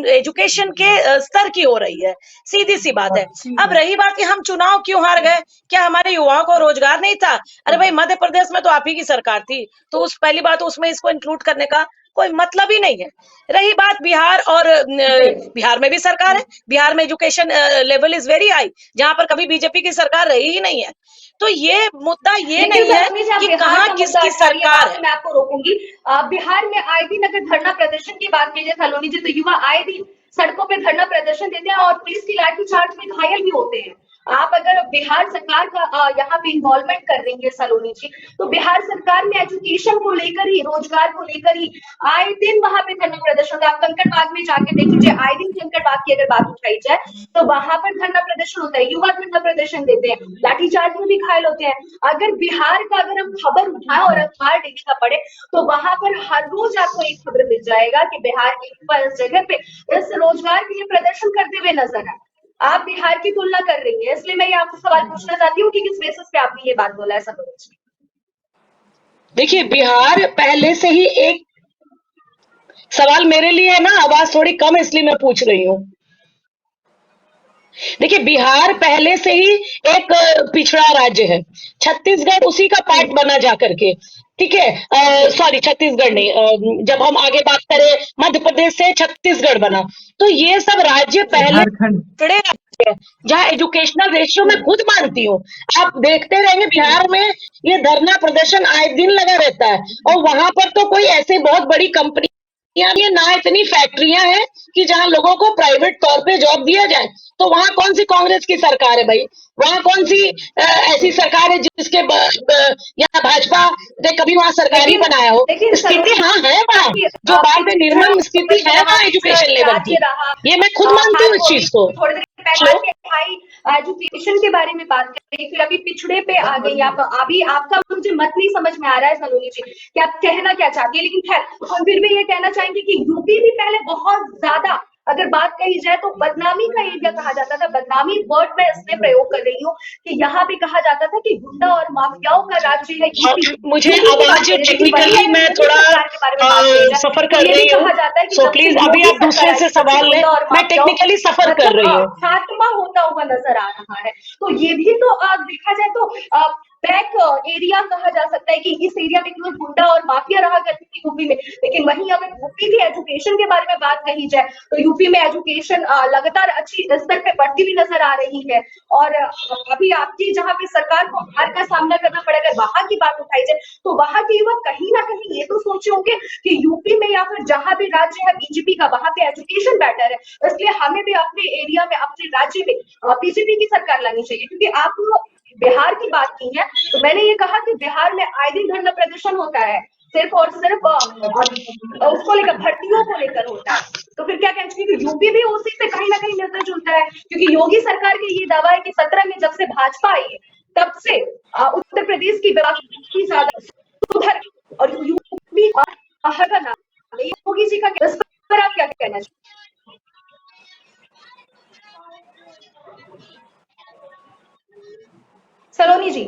एजुकेशन के स्तर की हो रही है, सीधी सी बात है। अब रही बात कि हम चुनाव क्यों हार गए, क्या हमारे युवाओं को रोजगार नहीं था? अरे भाई मध्य प्रदेश में तो आप ही की सरकार थी, तो उस पहली बात उसमें इसको इंक्लूड करने का कोई मतलब ही नहीं है। रही बात बिहार, और बिहार में भी सरकार है, बिहार में education level is very high, जहां पर कभी बीजेपी की सरकार रही ही नहीं है। तो ये मुद्दा ये नहीं है कि कहाँ किसकी सरकार है। मैं आपको रोकूंगी। बिहार में आए दिन अगर धरना प्रदर्शन की बात की जाए सलोनी जी, तो युवा आए दिन सड़कों पे धरना प्रदर्शन देते हैं और पुलिस की लाठीचार्ज में घायल भी होते हैं। आप अगर बिहार सरकार का यहाँ पे इन्वॉल्वमेंट कर रही है सलोनी जी, तो बिहार सरकार में एजुकेशन को लेकर ही, रोजगार को लेकर ही आए दिन वहां पे धरना प्रदर्शन होता है। आप कंकड़बाग में जाके देख लीजिए, आए दिन कंकड़बाग की अगर बात उठाई जाए तो वहां पर धरना प्रदर्शन होता है, युवा धरना प्रदर्शन देते हैं, लाठीचार्ज में भी घायल होते हैं। अगर बिहार का अगर हम खबर उठाएं और अखबार डेली का पढ़े तो वहां पर हर रोज आपको एक खबर मिल जाएगा कि बिहार की जगह पे इस रोजगार के लिए प्रदर्शन करते हुए नजर आए। आप बिहार की तुलना कर रही है, इसलिए मैं ये आपसे सवाल पूछना चाहती हूँ कि किस बेसिस पे आपने ये बात बोला है सलोनी जी? देखिए बिहार पहले से ही एक सवाल मेरे लिए है ना, आवाज थोड़ी कम है इसलिए मैं पूछ रही हूँ। देखिए बिहार पहले से ही एक पिछड़ा राज्य है, छत्तीसगढ़ उसी का पार्ट बना जा करके, ठीक है। सॉरी छत्तीसगढ़ नहीं, जब हम आगे बात करें मध्य प्रदेश से छत्तीसगढ़ बना, तो ये सब राज्य पहले पिछड़े राज्य है, जहाँ एजुकेशनल रेशियो मैं खुद मानती हूँ। आप देखते रहेंगे बिहार में ये धरना प्रदर्शन आए दिन लगा रहता है, और वहां पर तो कोई ऐसे बहुत बड़ी कंपनी ये ना इतनी फैक्ट्रियां हैं कि जहां लोगों को प्राइवेट तौर पे जॉब दिया जाए। तो वहां कौन सी कांग्रेस की सरकार है भाई? वहां कौन सी ऐसी सरकार है जिसके यहाँ भाजपा ने कभी वहां सरकार ही बनाया हो? स्थिति हाँ है वहाँ, जो बात में निर्मम स्थिति है वहाँ एजुकेशन लेवल की, ये मैं खुद मानती हूँ इस चीज को। हाई एजुकेशन के बारे में बात करें, फिर अभी पिछड़े पे आ गई आप। अभी आपका मुझे मत नहीं समझ में आ रहा है सलोनी जी कि आप कहना क्या चाहती है, लेकिन खैर हम फिर भी ये कहना चाहेंगे कि यूपी भी पहले बहुत ज्यादा अगर बात कही जाए तो बदनामी का एरिया कहा जाता था। बदनामी वर्ड में इसलिए प्रयोग कर रही हूँ कि यहाँ पे कहा जाता था कि गुंडा और माफियाओं का राज्य है यूपी। मुझे आवाज टेक्निकली मैं थोड़ा सफर कर रही हूँ, सो प्लीज अभी आप दूसरे से सवाल लें, मैं टेक्निकली सफर कर रही हूँ। खात्मा होता हुआ नजर आ रहा है, तो ये भी तो देखा जाए तो बैक एरिया कहा जा सकता है कि इस एरिया में केवल गुंडा और माफिया रहा करती थी यूपी में। लेकिन वहीं अगर यूपी की एजुकेशन के बारे में बात कही जाए तो यूपी में एजुकेशन लगातार अच्छी स्तर पे बढ़ती हुई नजर आ रही है। और अभी आपकी जहाँ पे सरकार को हार का सामना करना पड़े, अगर वहां की बात उठाई जाए तो वहां के युवक कहीं ना कहीं ये तो सोचे होंगे कि यूपी में या फिर जहां भी राज्य है बीजेपी का वहां पे एजुकेशन बेटर है, इसलिए हमें भी अपने एरिया में, अपने राज्य में बीजेपी की सरकार लानी चाहिए। क्योंकि आप बिहार की बात की है तो मैंने ये कहा कि बिहार में आए दिन धरना प्रदर्शन होता है, सिर्फ और सिर्फ उसको लेकर, भर्तियों को लेकर होता है। तो फिर क्या कहना चाहिए कि यूपी भी उसी से कहीं ना कहीं मिलता जुलता है, क्योंकि योगी सरकार की ये दावा है कि 17 में जब से भाजपा आई है तब से उत्तर प्रदेश की काफी ज्यादा सुधर, और यूपी योगी जी का इस पर आप क्या कहना चाहिए? सलोनी जी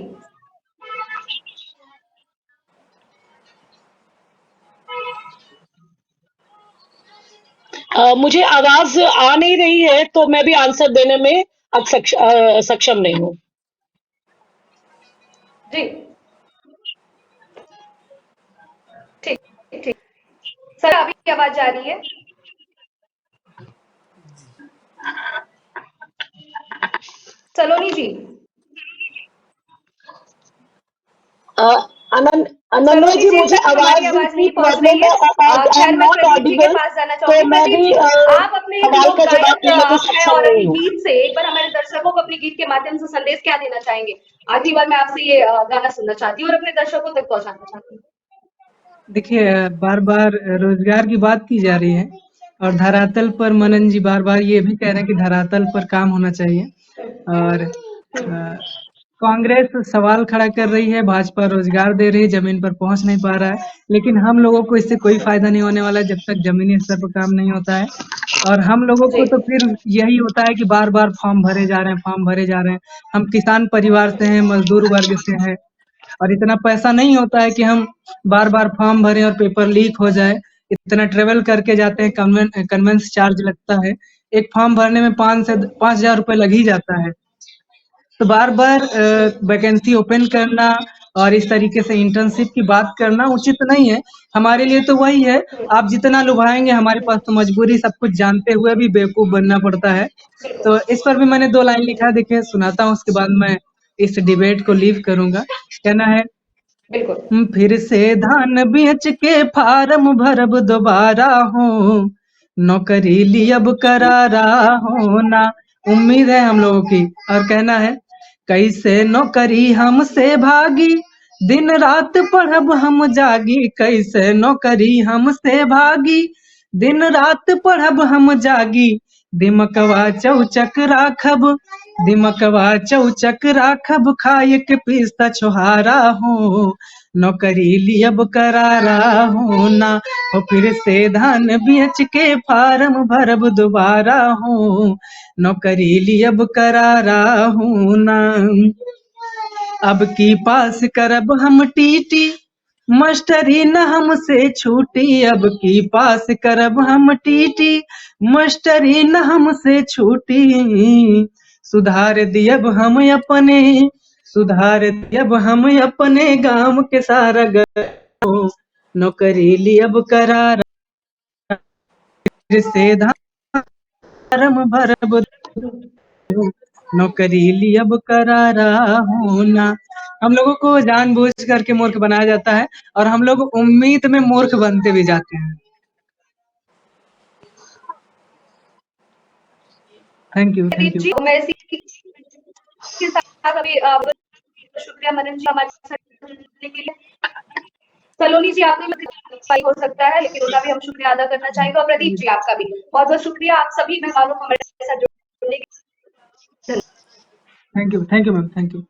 मुझे आवाज आ नहीं रही है तो मैं भी आंसर देने में सक्षम नहीं हूँ जी। ठीक ठीक सर, अभी आवाज आ रही है? सलोनी जी। अनन्या जी, मुझे हमारी आवाज आवाज की नहीं पहुंच प्रॉब्लम रही है। है, आई खैर एम मैं नॉट प्रदीप जी के ऑडिबल, पास जाना तो चाहूंगी। मैं प्रदीप भी जी, आप अपने एक सवाल लोक का जवाब गायक देने में हैं सक्षम और नहीं अपने हूँ। गीत से एक बार हमारे दर्शकों को अपने गीत के माध्यम से संदेश क्या देना चाहेंगे? आखिरी बार मैं आपसे ये गाना सुनना चाहती हूँ और अपने दर्शकों तक पहुंचाना चाहती हूँ। देखिए, बार-बार रोज़गार की बात की जा रही है और धरातल पर मनन जी बार-बार ये भी कह रहे हैं कि धरातल पर काम होना चाहिए और कांग्रेस सवाल खड़ा कर रही है, भाजपा रोज़गार दे रही है, ज़मीन पर पहुँच नहीं पा रहा है। लेकिन हम लोगों को इससे कोई फ़ायदा नहीं होने वाला है जब तक ज़मीनी स्तर पर काम नहीं होता है और हम लोगों को तो फिर यही होता है कि बार-बार फॉर्म भरे जा रहे हैं, फॉर्म भरे जा रहे हैं। हम किसान परिवार से हैं, मज़दूर वर्ग से हैं और इतना पैसा नहीं होता है कि हम बार-बार फॉर्म भरें और पेपर लीक हो जाए। इतना ट्रैवल करके जाते हैं, कन्वेंस चार्ज लगता है। एक फॉर्म भरने में 5 से 5,000 रुपए लग ही जाता है। तो बार-बार वैकेंसी ओपन करना और इस तरीके से इंटर्नशिप की बात करना उचित नहीं है। हमारे लिए तो वही है, आप जितना लुभाएँगे हमारे पास तो मजबूरी सब कुछ जानते हुए भी बेवकूफ़ बनना पड़ता है। तो इस पर भी मैंने 2 लाइन लिखा है, देखिए सुनाता हूँ उसके बाद मैं इस डिबेट को लीव करूँगा। कहना है, बिल्कुल। फिर से धान बेच के फार्म भरब दोबारा हो, नौकरी ली अब करारा होना। उम्मीद है हम लोगों की और कहना है, कैसे नौकरी हमसे भागी, दिन रात पढ़ब हम जागी, कैसे नौकरी हमसे भागी, दिन रात पढ़ब हम जागी, दिमकवा चौचक राखब, दिमकवा चौचक राखब, खाए के पिस्ता छोहारा हो, नौकरी लियब करारा होना, और फिर से धान बेच के फार्म भरब दोबारा हो, नौकरी लियब करारा होना। अब की पास करब हम टीटी, मास्टरी न हमसे छूटी, अब की पास करब हम टीटी, मास्टरी न हमसे छूटी, सुधार दियब हम अपने, सुधार दियब हम अपने गांव के सारा गाँव, नौकरी लियब करारा, फिर से धारम भरब, नौकरी लियब करारा होना। हम लोगों को जानबूझ करके मूर्ख बनाया जाता है और हम लोग उम्मीद में मूर्ख बनते भी जाते हैं। Thank you, Pradeep thank you. जी, मैं इसी के साथ अभी शुक्रिया मनन जी हमारे साथ जुड़ने के लिए। सलोनी जी आपने मतलब हो सकता है लेकिन उनका भी हम शुक्रिया अदा करना चाहेंगे और प्रदीप जी आपका भी बहुत बहुत शुक्रिया। आप सभी मेहमानों को हमारे साथ जुड़ने के लिए thank you ma'am, thank you.